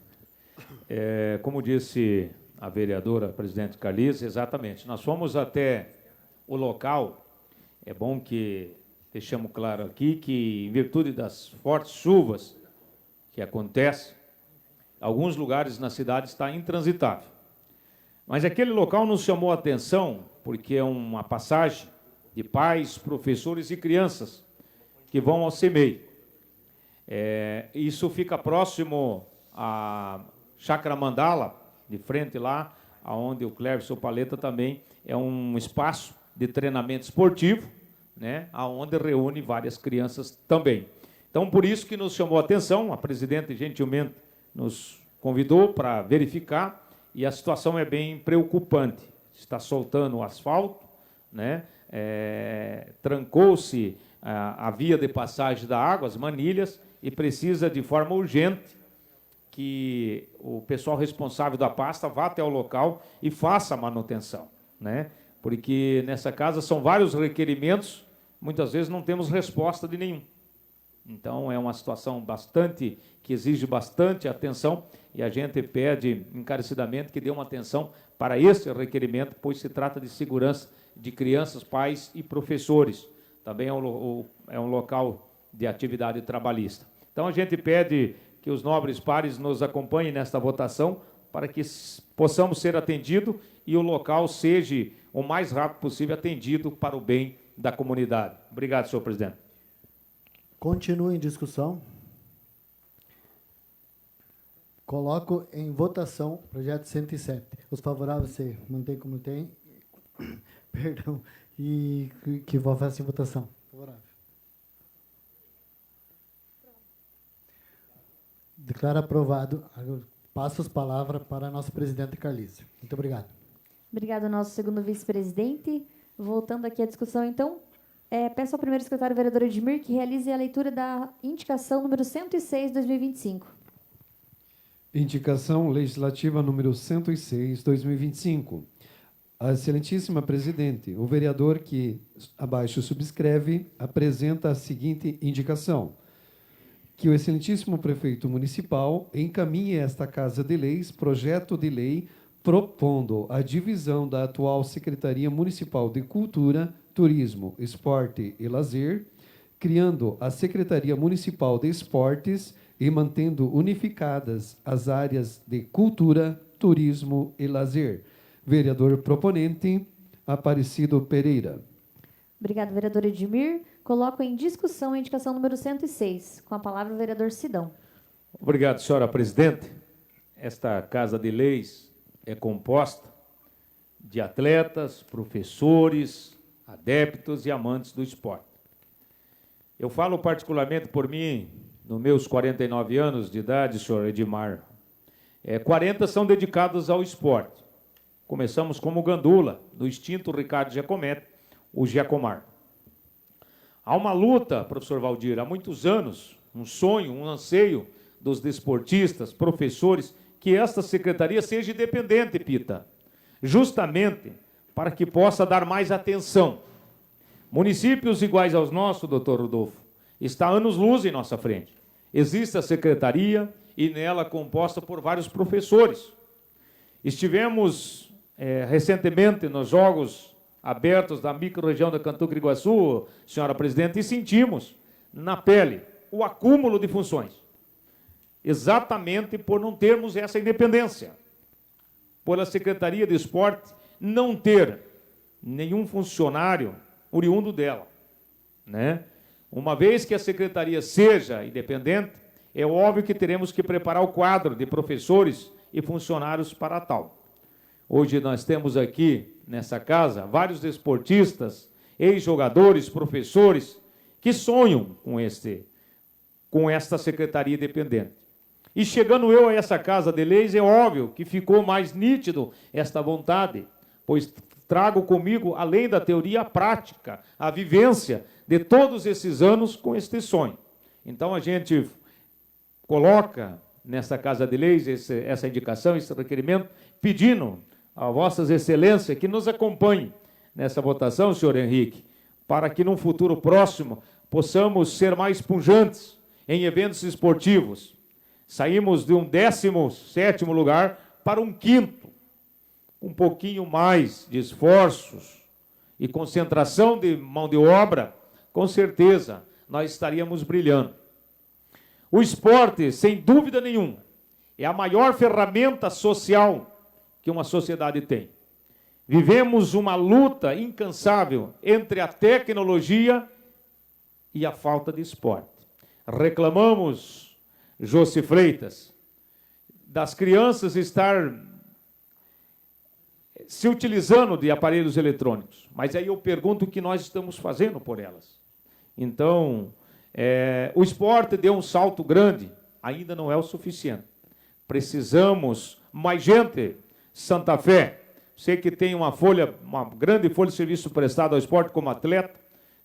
Como disse a vereadora, presidente Carlize, exatamente, nós fomos até o local. É bom que deixamos claro aqui que, em virtude das fortes chuvas que acontecem, alguns lugares na cidade está intransitável. Mas aquele local nos chamou a atenção porque é uma passagem de pais, professores e crianças que vão ao CEMEI. Isso fica próximo à Chácara Mandala, de frente lá, onde o Clércio Paleta também é um espaço de treinamento esportivo, né, onde reúne várias crianças também. Então, por isso que nos chamou a atenção, a presidente gentilmente nos convidou para verificar, e a situação é bem preocupante. Está soltando o asfalto, né, trancou-se a via de passagem da água, as manilhas, e precisa de forma urgente que o pessoal responsável da pasta vá até o local e faça a manutenção, né? Porque nessa casa são vários requerimentos, muitas vezes não temos resposta de nenhum. Então, é uma situação que exige bastante atenção, e a gente pede encarecidamente que dê uma atenção para esse requerimento, pois se trata de segurança de crianças, pais e professores. Também é um local de atividade trabalhista. Então, a gente pede que os nobres pares nos acompanhem nesta votação para que possamos ser atendidos e o local seja o mais rápido possível atendido para o bem da comunidade. Obrigado, senhor presidente. Continue em discussão. Coloco em votação o projeto 107. Os favoráveis você mantém como tem. Perdão. E que faça em votação. Favorável. Declaro aprovado. Passo as palavras para a nossa presidente Carlize. Muito obrigado. Obrigado ao nosso segundo vice-presidente. Voltando aqui à discussão, então, peço ao primeiro secretário vereador Edmir que realize a leitura da indicação número 106, 2025. Indicação legislativa número 106, 2025. A excelentíssima presidente, o vereador que abaixo subscreve apresenta a seguinte indicação: que o excelentíssimo prefeito municipal encaminhe a esta Casa de Leis projeto de lei propondo a divisão da atual Secretaria Municipal de Cultura, Turismo, Esporte e Lazer, criando a Secretaria Municipal de Esportes e mantendo unificadas as áreas de Cultura, Turismo e Lazer. Vereador proponente, Aparecido Pereira. Obrigado, vereador Edmir. Coloco em discussão a indicação número 106. Com a palavra o vereador Sidão. Obrigado, senhora presidente. Esta Casa de Leis é composta de atletas, professores, adeptos e amantes do esporte. Eu falo particularmente por mim, nos meus 49 anos de idade, senhor Edmar. 40 são dedicados ao esporte. Começamos como gandula, do extinto Ricardo Giacometti, o Giacomar. Há uma luta, professor Valdir, há muitos anos, um sonho, um anseio dos desportistas, professores, que esta secretaria seja independente, Pita, justamente para que possa dar mais atenção. Municípios iguais aos nossos, doutor Rodolfo, está anos-luz em nossa frente. Existe a secretaria e nela composta por vários professores. Estivemos recentemente nos Jogos Abertos da microrregião da Cantucra-Iguaçu, senhora presidente, e sentimos na pele o acúmulo de funções. Exatamente por não termos essa independência. Por a Secretaria de Esporte não ter nenhum funcionário oriundo dela, né? Uma vez que a secretaria seja independente, é óbvio que teremos que preparar o quadro de professores e funcionários para tal. Hoje nós temos aqui, nessa casa, vários desportistas ex-jogadores, professores, que sonham com esta secretaria independente. E chegando eu a essa Casa de Leis, é óbvio que ficou mais nítido esta vontade, pois trago comigo, além da teoria, a prática, a vivência de todos esses anos com este sonho. Então, a gente coloca nessa Casa de Leis essa indicação, esse requerimento, pedindo a vossas excelências que nos acompanhem nessa votação, senhor Henrique, para que num futuro próximo possamos ser mais pujantes em eventos esportivos. Saímos de um 17º lugar para um 5º. Um pouquinho mais de esforços e concentração de mão de obra, com certeza nós estaríamos brilhando. O esporte, sem dúvida nenhuma, é a maior ferramenta social que uma sociedade tem. Vivemos uma luta incansável entre a tecnologia e a falta de esporte. Reclamamos, Josi Freitas, das crianças estar se utilizando de aparelhos eletrônicos. Mas aí eu pergunto o que nós estamos fazendo por elas. Então, o esporte deu um salto grande, ainda não é o suficiente. Precisamos mais gente. Santa Fé, você que tem uma grande folha de serviço prestado ao esporte como atleta,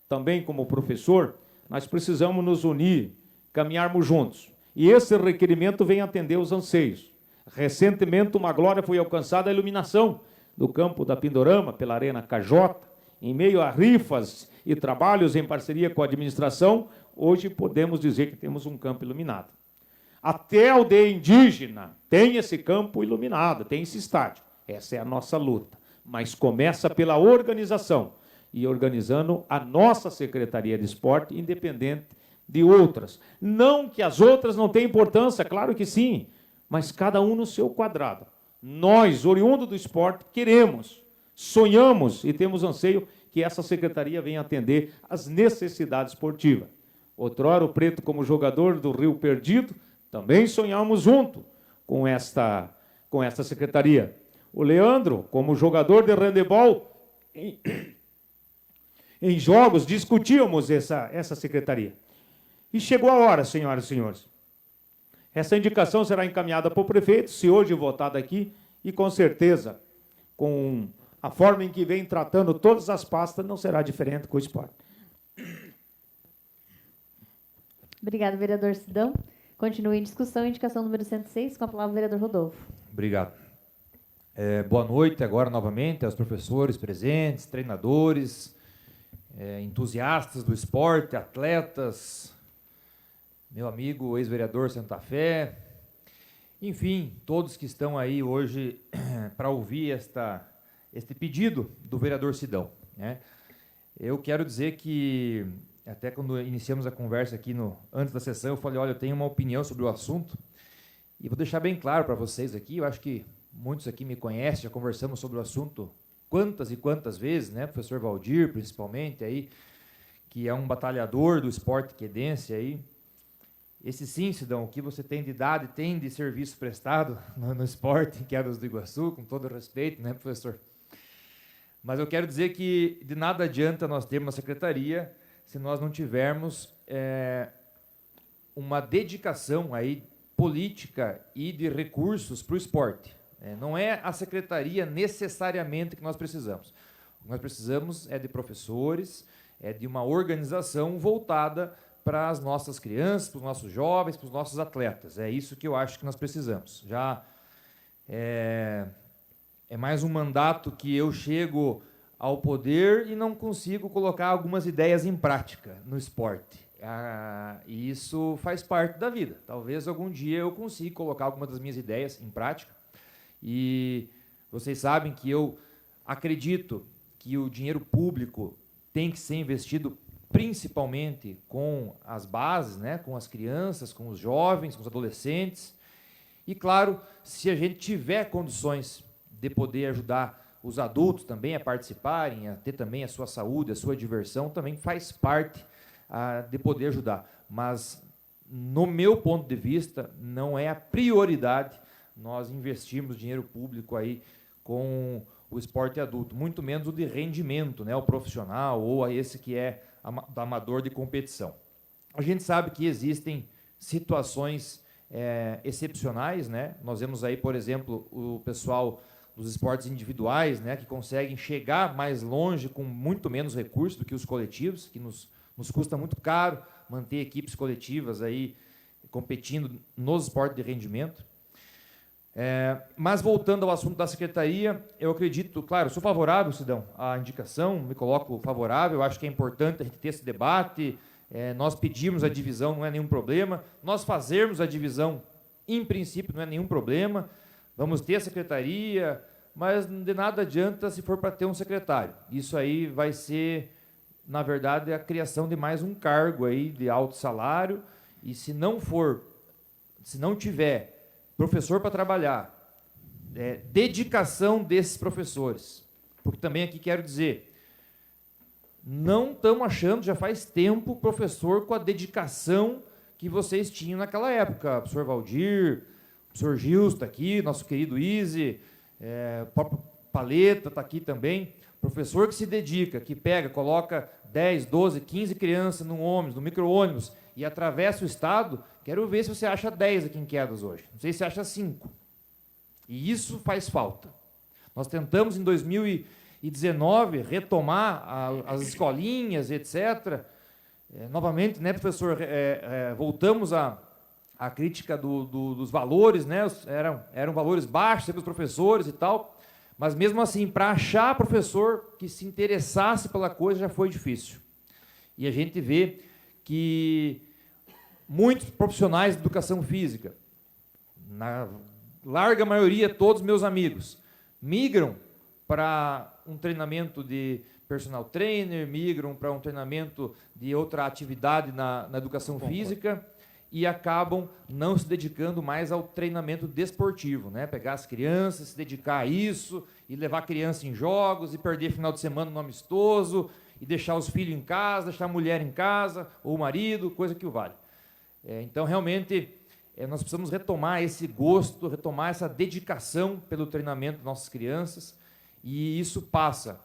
também como professor, nós precisamos nos unir, caminharmos juntos. E esse requerimento vem atender os anseios. Recentemente, uma glória foi alcançada a iluminação do campo da Pindorama, pela Arena KJ, em meio a rifas e trabalhos em parceria com a administração, hoje podemos dizer que temos um campo iluminado. Até a aldeia indígena tem esse campo iluminado, tem esse estádio. Essa é a nossa luta. Mas começa pela organização, e organizando a nossa Secretaria de Esporte, independente de outras. Não que as outras não tenham importância, claro que sim, mas cada um no seu quadrado. Nós, oriundo do esporte, queremos, sonhamos e temos anseio que essa secretaria venha atender às necessidades esportivas. Outrora, o Preto, como jogador do Rio Perdido, também sonhamos junto com esta secretaria. O Leandro, como jogador de handebol, em jogos, discutíamos essa secretaria. E chegou a hora, senhoras e senhores. Essa indicação será encaminhada para o prefeito, se hoje votada aqui, e com certeza, com a forma em que vem tratando todas as pastas, não será diferente com o esporte. Obrigado, vereador Sidão. Continue em discussão, indicação número 106, com a palavra o vereador Rodolfo. Obrigado. Boa noite agora novamente aos professores presentes, treinadores, entusiastas do esporte, atletas, meu amigo ex-vereador Santa Fé, enfim, todos que estão aí hoje para ouvir este pedido do vereador Sidão, né? Eu quero dizer que, até quando iniciamos a conversa aqui antes da sessão, eu falei, olha, eu tenho uma opinião sobre o assunto, e vou deixar bem claro para vocês aqui, eu acho que muitos aqui me conhecem, já conversamos sobre o assunto quantas e quantas vezes, né? Professor Valdir, principalmente, aí, que é um batalhador do esporte quedense aí. Esse sim, Sidão, o que você tem de idade, tem de serviço prestado no esporte em Quedas do Iguaçu, com todo respeito, né, professor? Mas eu quero dizer que de nada adianta nós termos uma secretaria se nós não tivermos uma dedicação aí política e de recursos para o esporte. Não é a secretaria necessariamente que nós precisamos. O que nós precisamos é de professores, de uma organização voltada para as nossas crianças, para os nossos jovens, para os nossos atletas. É isso que eu acho que nós precisamos. Já é mais um mandato que eu chego ao poder e não consigo colocar algumas ideias em prática no esporte. E isso faz parte da vida. Talvez algum dia eu consiga colocar algumas das minhas ideias em prática. E vocês sabem que eu acredito que o dinheiro público tem que ser investido principalmente com as bases, né, com as crianças, com os jovens, com os adolescentes. E, claro, se a gente tiver condições de poder ajudar os adultos também a participarem, a ter também a sua saúde, a sua diversão, também faz parte de poder ajudar. Mas, no meu ponto de vista, não é a prioridade nós investirmos dinheiro público aí com o esporte adulto, muito menos o de rendimento, né, o profissional ou esse que é do amador de competição. A gente sabe que existem situações excepcionais, né? Nós vemos aí, por exemplo, o pessoal dos esportes individuais, né, que conseguem chegar mais longe com muito menos recursos do que os coletivos, que nos custa muito caro manter equipes coletivas aí competindo nos esportes de rendimento. Mas voltando ao assunto da secretaria, eu acredito, claro, sou favorável, Sidão, à indicação, me coloco favorável, acho que é importante a gente ter esse debate. Nós pedimos a divisão, não é nenhum problema. Nós fazermos a divisão, em princípio, não é nenhum problema. Vamos ter a secretaria, mas de nada adianta se for para ter um secretário. Isso aí vai ser, na verdade, a criação de mais um cargo aí de alto salário. E se não tiver professor para trabalhar, dedicação desses professores, porque também aqui quero dizer, não estamos achando, já faz tempo, professor com a dedicação que vocês tinham naquela época. O professor Valdir, o professor Gilson está aqui, nosso querido Izzy, o próprio Paleta está aqui também. Professor que se dedica, que pega, coloca 10, 12, 15 crianças num ônibus, no micro-ônibus, e atravessa o estado, quero ver se você acha 10 aqui em Quedas hoje. Não sei se você acha 5. E isso faz falta. Nós tentamos, em 2019, retomar as escolinhas, etc. Novamente, né, professor, voltamos à crítica dos valores, né, eram valores baixos para os professores e tal, mas mesmo assim, para achar professor que se interessasse pela coisa já foi difícil. E a gente vê que muitos profissionais de educação física, na larga maioria, todos meus amigos, migram para um treinamento de personal trainer, migram para um treinamento de outra atividade na educação física e acabam não se dedicando mais ao treinamento desportivo, né? Pegar as crianças, se dedicar a isso e levar a criança em jogos e perder final de semana no amistoso e deixar os filhos em casa, deixar a mulher em casa ou o marido, coisa que o vale. Então, realmente, nós precisamos retomar esse gosto, retomar essa dedicação pelo treinamento das nossas crianças, e isso passa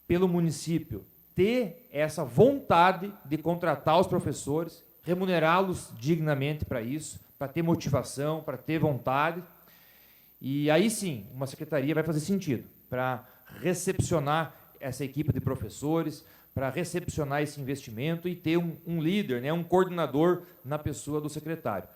pelo município ter essa vontade de contratar os professores, remunerá-los dignamente para isso, para ter motivação, para ter vontade, e aí sim, uma secretaria vai fazer sentido para recepcionar essa equipe de professores, para recepcionar esse investimento e ter um líder, né, um coordenador na pessoa do secretário.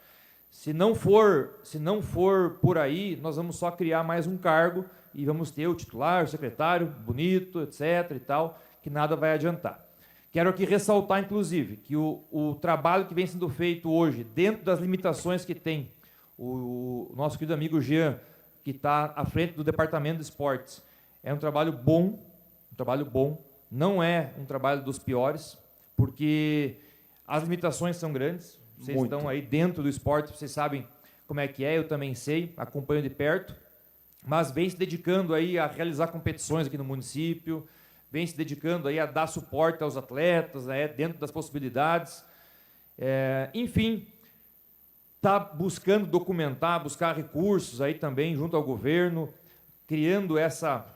Se não for por aí, nós vamos só criar mais um cargo e vamos ter o titular, o secretário, bonito, etc. e tal, que nada vai adiantar. Quero aqui ressaltar, inclusive, que o trabalho que vem sendo feito hoje, dentro das limitações que tem o nosso querido amigo Jean, que está à frente do Departamento de Esportes, é um trabalho bom, não é um trabalho dos piores, porque as limitações são grandes. Vocês estão aí dentro do esporte, vocês sabem como é que é, eu também sei, acompanho de perto, mas vem se dedicando aí a realizar competições aqui no município, vem se dedicando aí a dar suporte aos atletas, né, dentro das possibilidades. Enfim, está buscando documentar, buscar recursos aí também junto ao governo, criando essa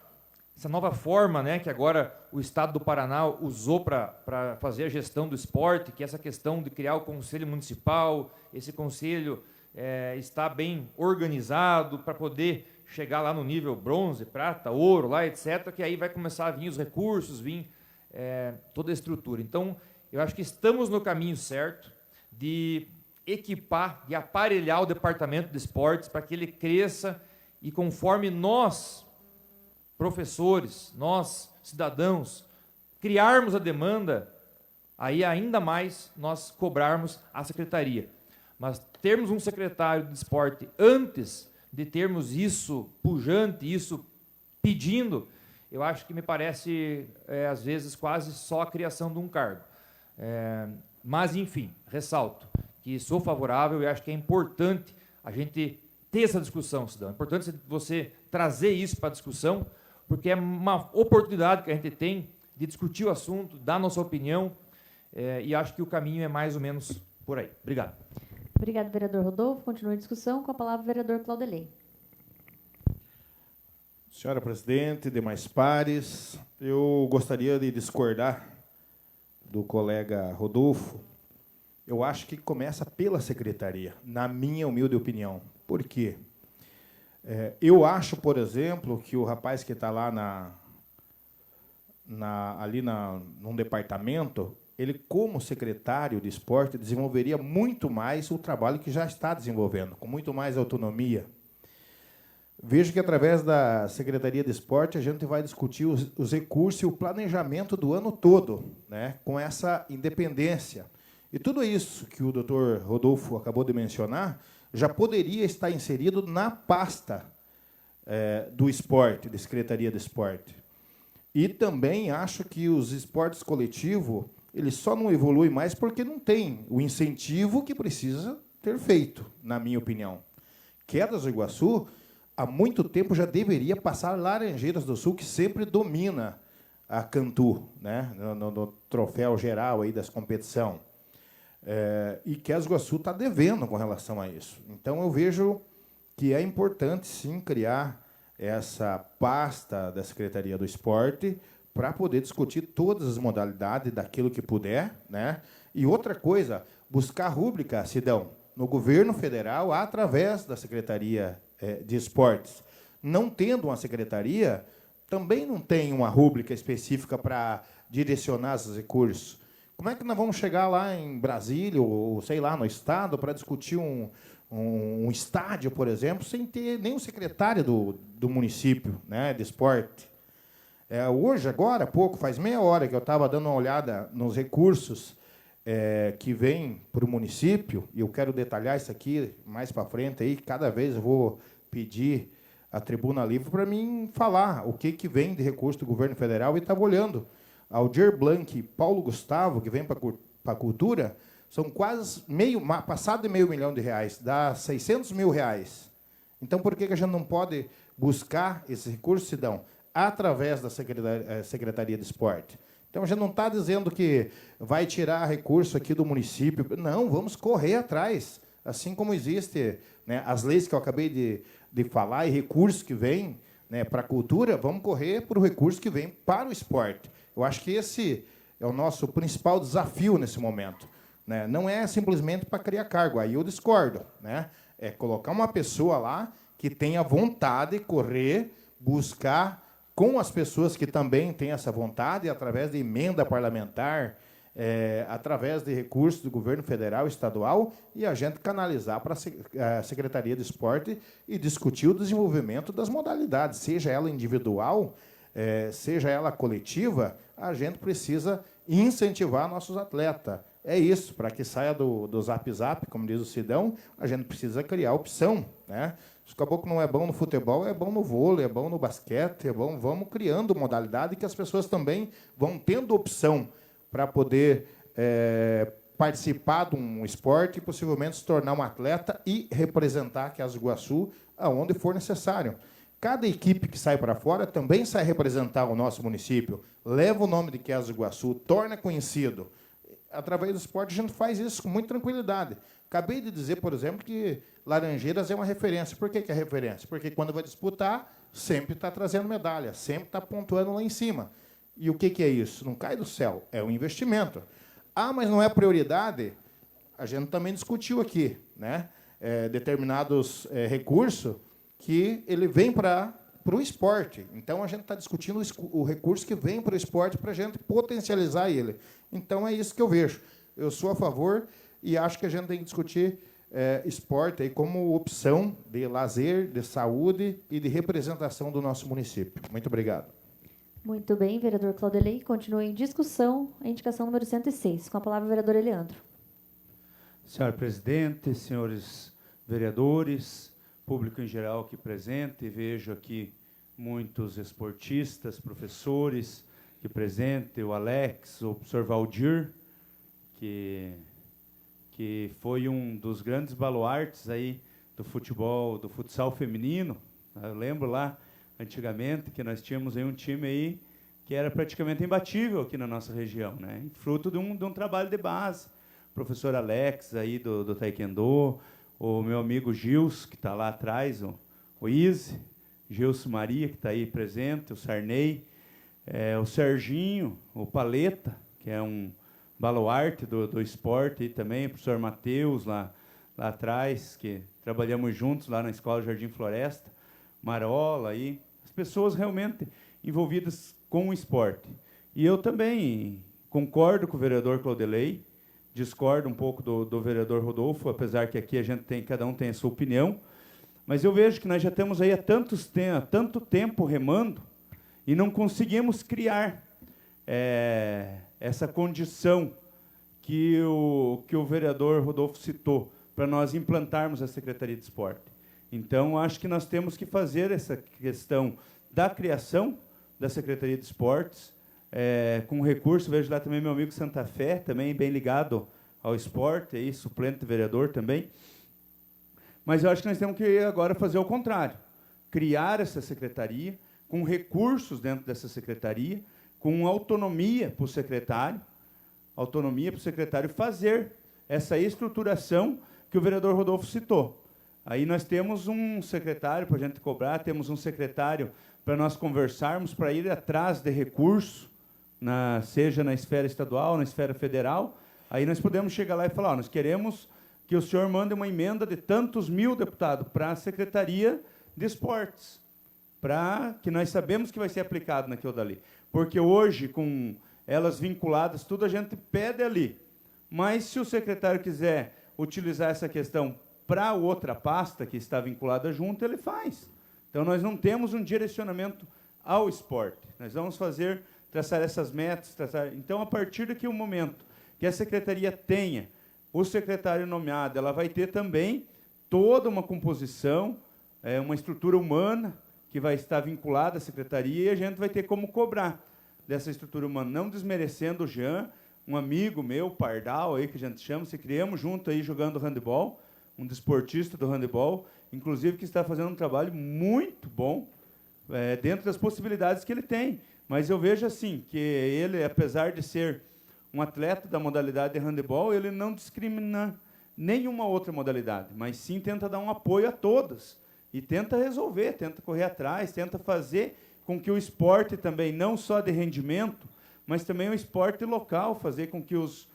nova forma, né, que agora o Estado do Paraná usou para fazer a gestão do esporte, que é essa questão de criar o Conselho Municipal. Esse conselho está bem organizado para poder chegar lá no nível bronze, prata, ouro, lá, etc., que aí vai começar a vir os recursos, vir toda a estrutura. Então, eu acho que estamos no caminho certo de equipar, de aparelhar o Departamento de Esportes para que ele cresça e conforme nós, professores, nós, cidadãos, criarmos a demanda, aí ainda mais nós cobrarmos a secretaria. Mas termos um secretário de esporte antes de termos isso pujante, isso pedindo, eu acho que me parece, às vezes, quase só a criação de um cargo. Mas, enfim, ressalto que sou favorável e acho que é importante a gente ter essa discussão, cidadão. É importante você trazer isso para a discussão, porque é uma oportunidade que a gente tem de discutir o assunto, dar nossa opinião, e acho que o caminho é mais ou menos por aí. Obrigado. Obrigado, vereador Rodolfo. Continua a discussão. Com a palavra, o vereador Claudelei. Senhora presidente, demais pares, eu gostaria de discordar do colega Rodolfo. Eu acho que começa pela secretaria, na minha humilde opinião. Por quê? Eu acho, por exemplo, que o rapaz que está lá num departamento, ele, como secretário de esporte, desenvolveria muito mais o trabalho que já está desenvolvendo, com muito mais autonomia. Vejo que, através da Secretaria de Esporte, a gente vai discutir os recursos e o planejamento do ano todo, né, com essa independência. E tudo isso que o doutor Rodolfo acabou de mencionar já poderia estar inserido na pasta do esporte, da Secretaria de Esporte. E também acho que os esportes coletivos, eles só não evoluem mais porque não tem o incentivo que precisa ter feito, na minha opinião. Quedas do Iguaçu, há muito tempo, já deveria passar Laranjeiras do Sul, que sempre domina a Cantu, né, no troféu geral aí das competições. E Quedas do Iguaçu está devendo com relação a isso. Então, eu vejo que é importante, sim, criar essa pasta da Secretaria do Esporte para poder discutir todas as modalidades daquilo que puder, né? E outra coisa, buscar rúbrica, Sidão, no governo federal, através da Secretaria de Esportes. Não tendo uma secretaria, também não tem uma rúbrica específica para direcionar esses recursos. Como é que nós vamos chegar lá em Brasília, ou sei lá, no estado, para discutir um estádio, por exemplo, sem ter nem o secretário do município, né, de esporte? Hoje, agora, há pouco, faz meia hora que eu estava dando uma olhada nos recursos que vêm para o município, e eu quero detalhar isso aqui mais para frente, aí, cada vez eu vou pedir a tribuna livre para mim falar o que vem de recurso do governo federal, e estava olhando. Aldir Blanc e Paulo Gustavo, que vem para a cultura, são quase passado de R$500 mil, dá R$600 mil. Então, por que a gente não pode buscar esses recursos, Sidão, através da Secretaria de Esporte? Então, a gente não está dizendo que vai tirar recurso aqui do município. Não, vamos correr atrás. Assim como existe, né, as leis que eu acabei de falar e recursos que vêm, né, para a cultura, vamos correr para o recurso que vem para o esporte. Eu acho que esse é o nosso principal desafio nesse momento, né? Não é simplesmente para criar cargo, aí eu discordo, né? É colocar uma pessoa lá que tenha vontade de correr, buscar com as pessoas que também têm essa vontade, através de emenda parlamentar, através de recursos do governo federal e estadual, e a gente canalizar para a Secretaria de Esporte e discutir o desenvolvimento das modalidades, seja ela individual, seja ela coletiva. A gente precisa incentivar nossos atletas. É isso, para que saia do zap-zap, como diz o Sidão, a gente precisa criar opção, né? Se o caboclo não é bom no futebol, é bom no vôlei, é bom no basquete, é bom, vamos criando modalidade que as pessoas também vão tendo opção para poder participar de um esporte e possivelmente se tornar um atleta e representar Quedas do Iguaçu aonde for necessário. Cada equipe que sai para fora também sai representar o nosso município, leva o nome de Quedas do Iguaçu, torna conhecido. Através do esporte, a gente faz isso com muita tranquilidade. Acabei de dizer, por exemplo, que Laranjeiras é uma referência. Por que é referência? Porque, quando vai disputar, sempre está trazendo medalha, sempre está pontuando lá em cima. E o que é isso? Não cai do céu, é um investimento. Ah, mas não é prioridade? A gente também discutiu aqui, né? Determinados recursos que ele vem para o esporte. Então, a gente está discutindo o recurso que vem para o esporte para a gente potencializar ele. Então, é isso que eu vejo. Eu sou a favor e acho que a gente tem que discutir esporte aí como opção de lazer, de saúde e de representação do nosso município. Muito obrigado. Muito bem, vereador Claudelei. Continua em discussão a indicação número 106. Com a palavra, o vereador Eleandro. Senhor presidente, senhores vereadores, público em geral aqui presente, vejo aqui muitos esportistas, professores aqui presente, o Alex, o professor Valdir, que foi um dos grandes baluartes aí do futebol, do futsal feminino. Eu lembro lá, antigamente, que nós tínhamos aí um time aí que era praticamente imbatível aqui na nossa região, né? Fruto de um trabalho de base. O professor Alex aí do Taekwondo, o meu amigo Gils, que está lá atrás, o Easy, Gilson Maria, que está aí presente, o Sarney, o Serginho, o Paleta, que é um baluarte do esporte, e também o professor Matheus, lá atrás, que trabalhamos juntos lá na Escola Jardim Floresta, Marola, aí, as pessoas realmente envolvidas com o esporte. E eu também concordo com o vereador Claudelei, discordo um pouco do vereador Rodolfo, apesar que aqui cada um tem a sua opinião, mas eu vejo que nós já estamos aí há tanto tempo remando e não conseguimos criar essa condição que o vereador Rodolfo citou para nós implantarmos a Secretaria de Esporte. Então, acho que nós temos que fazer essa questão da criação da Secretaria de Esportes, com recurso, vejo lá também meu amigo Santa Fé, também bem ligado ao esporte, aí, suplente vereador também. Mas eu acho que nós temos que agora fazer o contrário, criar essa secretaria, com recursos dentro dessa secretaria, com autonomia para o secretário fazer essa estruturação que o vereador Rodolfo citou. Aí nós temos um secretário para a gente cobrar, temos um secretário para nós conversarmos, para ir atrás de recurso, seja na esfera estadual, na esfera federal. Aí nós podemos chegar lá e falar, nós queremos que o senhor mande uma emenda de tantos mil, deputado, para a Secretaria de Esportes, para que nós sabemos que vai ser aplicado naquilo dali. Porque hoje, com elas vinculadas, tudo a gente pede ali. Mas se o secretário quiser utilizar essa questão para outra pasta que está vinculada junto, ele faz. Então, nós não temos um direcionamento ao esporte. Nós vamos traçar essas metas. Então, a partir daqui o momento que a secretaria tenha o secretário nomeado, ela vai ter também toda uma composição, uma estrutura humana que vai estar vinculada à secretaria, e a gente vai ter como cobrar dessa estrutura humana, não desmerecendo o Jean, um amigo meu, Pardal, aí, que a gente chama, se criamos junto aí jogando handebol, um desportista do handebol, inclusive que está fazendo um trabalho muito bom, dentro das possibilidades que ele tem. Mas eu vejo assim, que ele, apesar de ser um atleta da modalidade de handebol, ele não discrimina nenhuma outra modalidade, mas sim tenta dar um apoio a todas, e tenta resolver, tenta correr atrás, tenta fazer com que o esporte também, não só de rendimento, mas também o esporte local, fazer com que os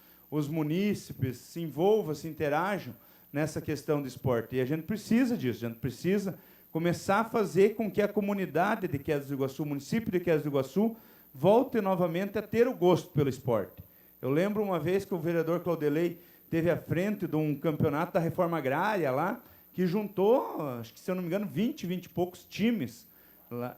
munícipes se envolvam, se interajam nessa questão do esporte. E a gente precisa disso, a gente precisa começar a fazer com que a comunidade de Quedas do Iguaçu, o município de Quedas do Iguaçu, volte novamente a ter o gosto pelo esporte. Eu lembro uma vez que o vereador Claudelei teve à frente de um campeonato da reforma agrária lá, que juntou, acho que, se eu não me engano, 20 e poucos times lá,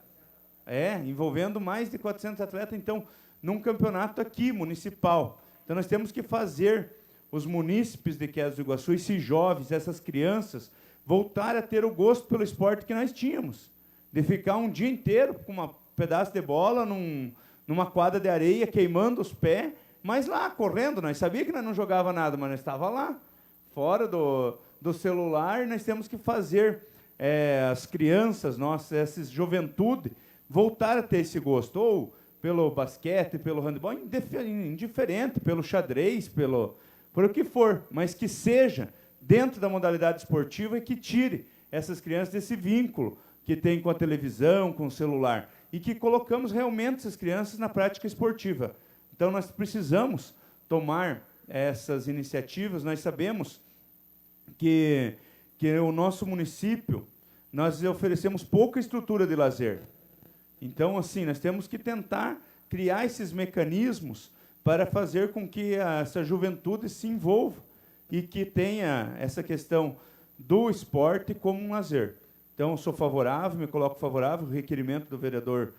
envolvendo mais de 400 atletas, então, num campeonato aqui, municipal. Então, nós temos que fazer os munícipes de Quedas do Iguaçu, esses jovens, essas crianças, voltar a ter o gosto pelo esporte que nós tínhamos, de ficar um dia inteiro com um pedaço de bola numa quadra de areia, queimando os pés, mas lá, correndo. Nós sabíamos que nós não jogava nada, mas nós estávamos lá, fora do celular. Nós temos que fazer as crianças, essa juventude, voltar a ter esse gosto, ou pelo basquete, pelo handebol, indiferente, pelo xadrez, por o que for, mas que seja dentro da modalidade esportiva e que tire essas crianças desse vínculo que tem com a televisão, com o celular, e que colocamos realmente essas crianças na prática esportiva. Então, nós precisamos tomar essas iniciativas. Nós sabemos que o nosso município, nós oferecemos pouca estrutura de lazer. Então, assim, nós temos que tentar criar esses mecanismos para fazer com que essa juventude se envolva e que tenha essa questão do esporte como um lazer. Então, eu sou favorável, me coloco favorável ao requerimento do vereador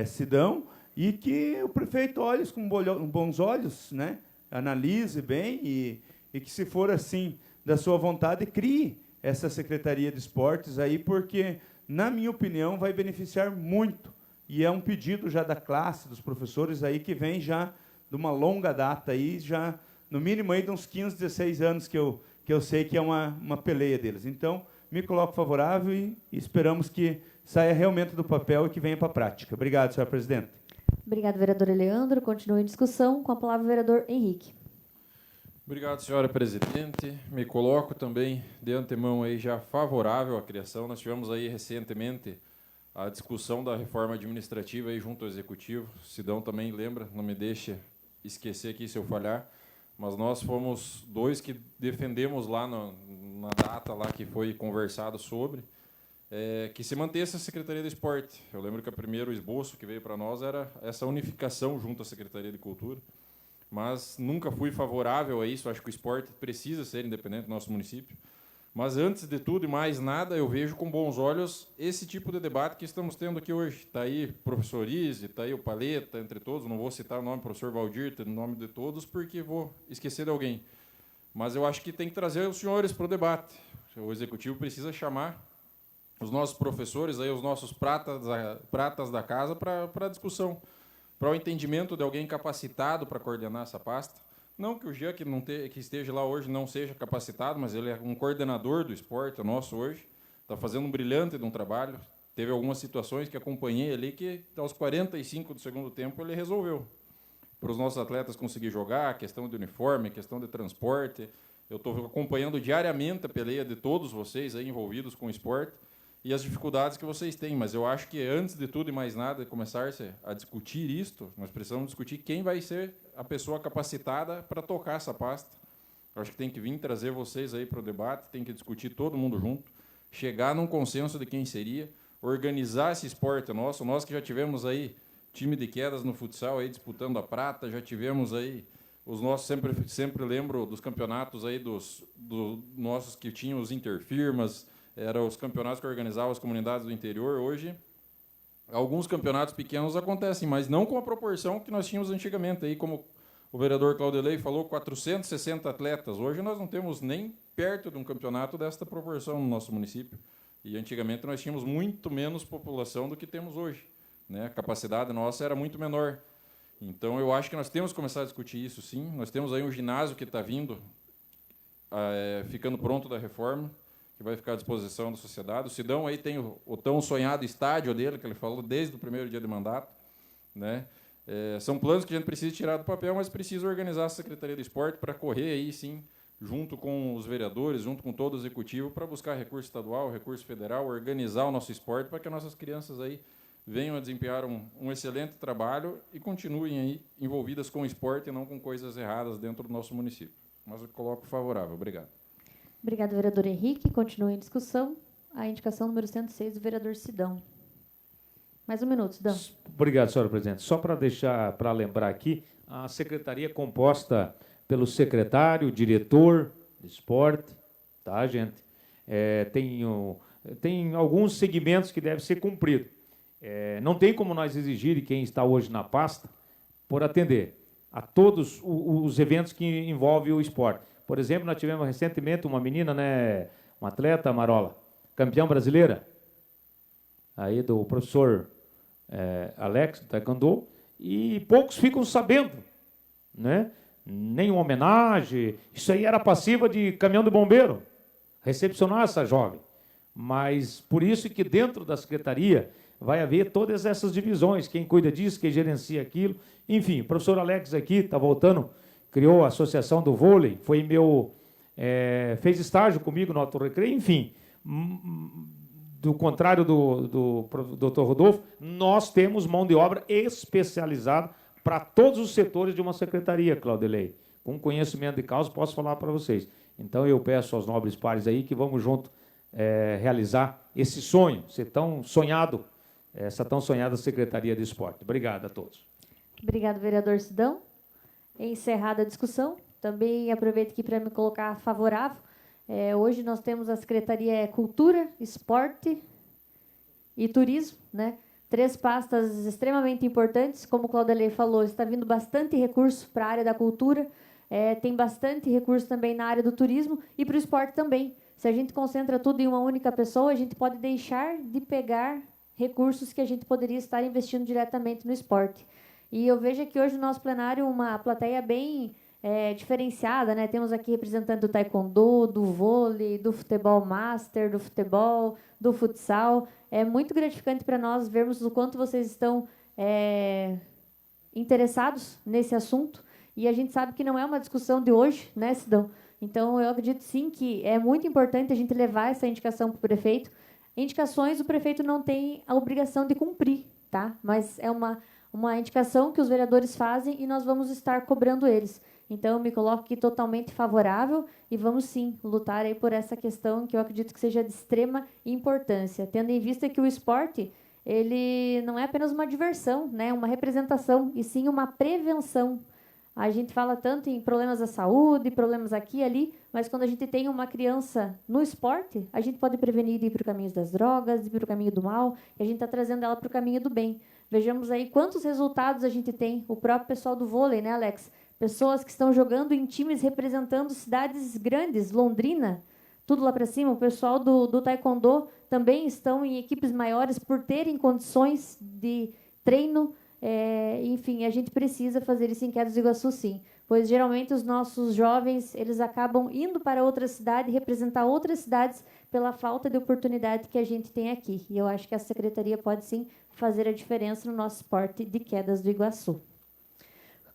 Sidão, e que o prefeito olhe com bons olhos, né? Analise bem e que, se for assim, da sua vontade, crie essa Secretaria de Esportes aí, porque, na minha opinião, vai beneficiar muito. E é um pedido já da classe, dos professores aí, que vem já de uma longa data aí, já no mínimo aí de uns 15, 16 anos que eu sei que é uma peleia deles. Então, me coloco favorável e esperamos que saia realmente do papel e que venha para a prática. Obrigado, senhor presidente. Obrigado, vereador Eleandro. Continua em discussão. Com a palavra o vereador Henrique. Obrigado, senhora presidente. Me coloco também de antemão aí já favorável à criação. Nós tivemos aí recentemente a discussão da reforma administrativa aí junto ao Executivo. O Sidão também lembra, não me deixe esquecer aqui se eu falhar, mas nós fomos 2 que defendemos lá na data lá que foi conversado sobre, que se mantesse a Secretaria do Esporte. Eu lembro que o primeiro esboço que veio para nós era essa unificação junto à Secretaria de Cultura, mas nunca fui favorável a isso. Acho que o esporte precisa ser independente do nosso município. Mas, antes de tudo e mais nada, eu vejo com bons olhos esse tipo de debate que estamos tendo aqui hoje. Está aí o professor Izzy, está aí o Paleta, entre todos. Não vou citar o nome do professor Valdir, o nome de todos, porque vou esquecer de alguém. Mas eu acho que tem que trazer os senhores para o debate. O Executivo precisa chamar os nossos professores, aí, os nossos pratas da casa, para a discussão, para o entendimento de alguém capacitado para coordenar essa pasta. Não que o Jean, que esteja lá hoje, não seja capacitado, mas ele é um coordenador do esporte nosso hoje, está fazendo um brilhante de um trabalho. Teve algumas situações que acompanhei ali que, aos 45 do segundo tempo, ele resolveu. Para os nossos atletas conseguir jogar, questão de uniforme, questão de transporte. Eu estou acompanhando diariamente a peleia de todos vocês aí envolvidos com o esporte e as dificuldades que vocês têm. Mas eu acho que, antes de tudo e mais nada, começar-se a discutir isto, nós precisamos discutir quem vai ser a pessoa capacitada para tocar essa pasta. Eu acho que tem que vir trazer vocês aí para o debate, tem que discutir todo mundo junto, chegar num consenso de quem seria, organizar esse esporte nosso. Nós que já tivemos aí time de quedas no futsal aí disputando a prata, já tivemos aí os nossos, sempre lembro dos campeonatos aí dos nossos que tinham os interfirmas, eram os campeonatos que organizavam as comunidades do interior. Hoje, alguns campeonatos pequenos acontecem, mas não com a proporção que nós tínhamos antigamente. Aí, como o vereador Claudelei falou, 460 atletas. Hoje nós não temos nem perto de um campeonato desta proporção no nosso município. E antigamente nós tínhamos muito menos população do que temos hoje, né? A capacidade nossa era muito menor. Então, eu acho que nós temos que começar a discutir isso, sim. Nós temos aí um ginásio que está vindo, ficando pronto da reforma, que vai ficar à disposição da sociedade. O Sidão aí tem o tão sonhado estádio dele, que ele falou desde o primeiro dia de mandato, né? São planos que a gente precisa tirar do papel, mas precisa organizar a Secretaria do Esporte para correr aí, sim, junto com os vereadores, junto com todo o executivo, para buscar recurso estadual, recurso federal, organizar o nosso esporte para que as nossas crianças aí venham a desempenhar um excelente trabalho e continuem aí envolvidas com o esporte e não com coisas erradas dentro do nosso município. Mas eu coloco favorável. Obrigado. Obrigado, vereador Henrique. Continua em discussão. A indicação número 106 do vereador Sidão. Mais um minuto, Sidão. Obrigado, senhora presidente. Só para lembrar aqui, a secretaria é composta pelo secretário, diretor de esporte, tá, gente? Tem alguns segmentos que devem ser cumpridos. Não tem como nós exigir de quem está hoje na pasta por atender a todos os eventos que envolvem o esporte. Por exemplo, nós tivemos recentemente uma menina, né, uma atleta, Marola, campeã brasileira, aí do professor Alex, do Taekwondo, e poucos ficam sabendo, né? Nenhuma homenagem. Isso aí era passiva de caminhão de bombeiro, recepcionar essa jovem. Mas por isso que dentro da secretaria vai haver todas essas divisões, quem cuida disso, quem gerencia aquilo. Enfim, o professor Alex aqui está voltando, criou a associação do vôlei, foi fez estágio comigo no Auto Recreio, enfim. Do contrário do Dr. Rodolfo, nós temos mão de obra especializada para todos os setores de uma secretaria, Claudelei. Com conhecimento de causa, posso falar para vocês. Então, eu peço aos nobres pares aí que vamos junto realizar esse sonho, essa tão sonhada Secretaria de Esporte. Obrigado a todos. Obrigado, vereador Sidão. Encerrada a discussão, também aproveito aqui para me colocar favorável. Hoje nós temos a Secretaria Cultura, Esporte e Turismo, né? 3 pastas extremamente importantes. Como o Claudelei falou, está vindo bastante recurso para a área da cultura, tem bastante recurso também na área do turismo e para o esporte também. Se a gente concentra tudo em uma única pessoa, a gente pode deixar de pegar recursos que a gente poderia estar investindo diretamente no esporte. E eu vejo aqui hoje no nosso plenário uma plateia bem diferenciada, né? Temos aqui representante do taekwondo, do vôlei, do futebol master, do futebol, do futsal. É muito gratificante para nós vermos o quanto vocês estão interessados nesse assunto. E a gente sabe que não é uma discussão de hoje, né, Sidão? Então, eu acredito sim que é muito importante a gente levar essa indicação para o prefeito. Indicações, o prefeito não tem a obrigação de cumprir, tá? Mas é uma indicação que os vereadores fazem e nós vamos estar cobrando eles. Então, eu me coloco aqui totalmente favorável e vamos, sim, lutar aí por essa questão que eu acredito que seja de extrema importância, tendo em vista que o esporte, ele não é apenas uma diversão, né? Uma representação, e sim uma prevenção. A gente fala tanto em problemas da saúde, problemas aqui e ali, mas quando a gente tem uma criança no esporte, a gente pode prevenir de ir para o caminho das drogas, de ir para o caminho do mal, e a gente está trazendo ela para o caminho do bem. Vejamos aí quantos resultados a gente tem. O próprio pessoal do vôlei, né, Alex? Pessoas que estão jogando em times representando cidades grandes, Londrina, tudo lá para cima. O pessoal do taekwondo também estão em equipes maiores por terem condições de treino. Enfim, a gente precisa fazer isso em Quedas do Iguaçu, sim. Pois, geralmente, os nossos jovens eles acabam indo para outra cidade, representar outras cidades pela falta de oportunidade que a gente tem aqui. E eu acho que a secretaria pode, sim, fazer a diferença no nosso esporte de Quedas do Iguaçu.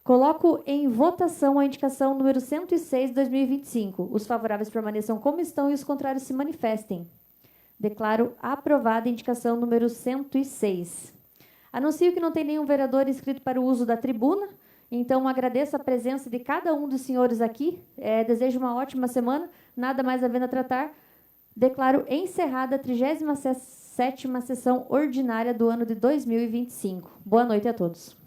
Coloco em votação a indicação número 106 de 2025. Os favoráveis permaneçam como estão e os contrários se manifestem. Declaro aprovada a indicação número 106. Anuncio que não tem nenhum vereador inscrito para o uso da tribuna. Então, agradeço a presença de cada um dos senhores aqui. Desejo uma ótima semana. Nada mais havendo a tratar. Declaro encerrada a 37ª sessão ordinária do ano de 2025. Boa noite a todos.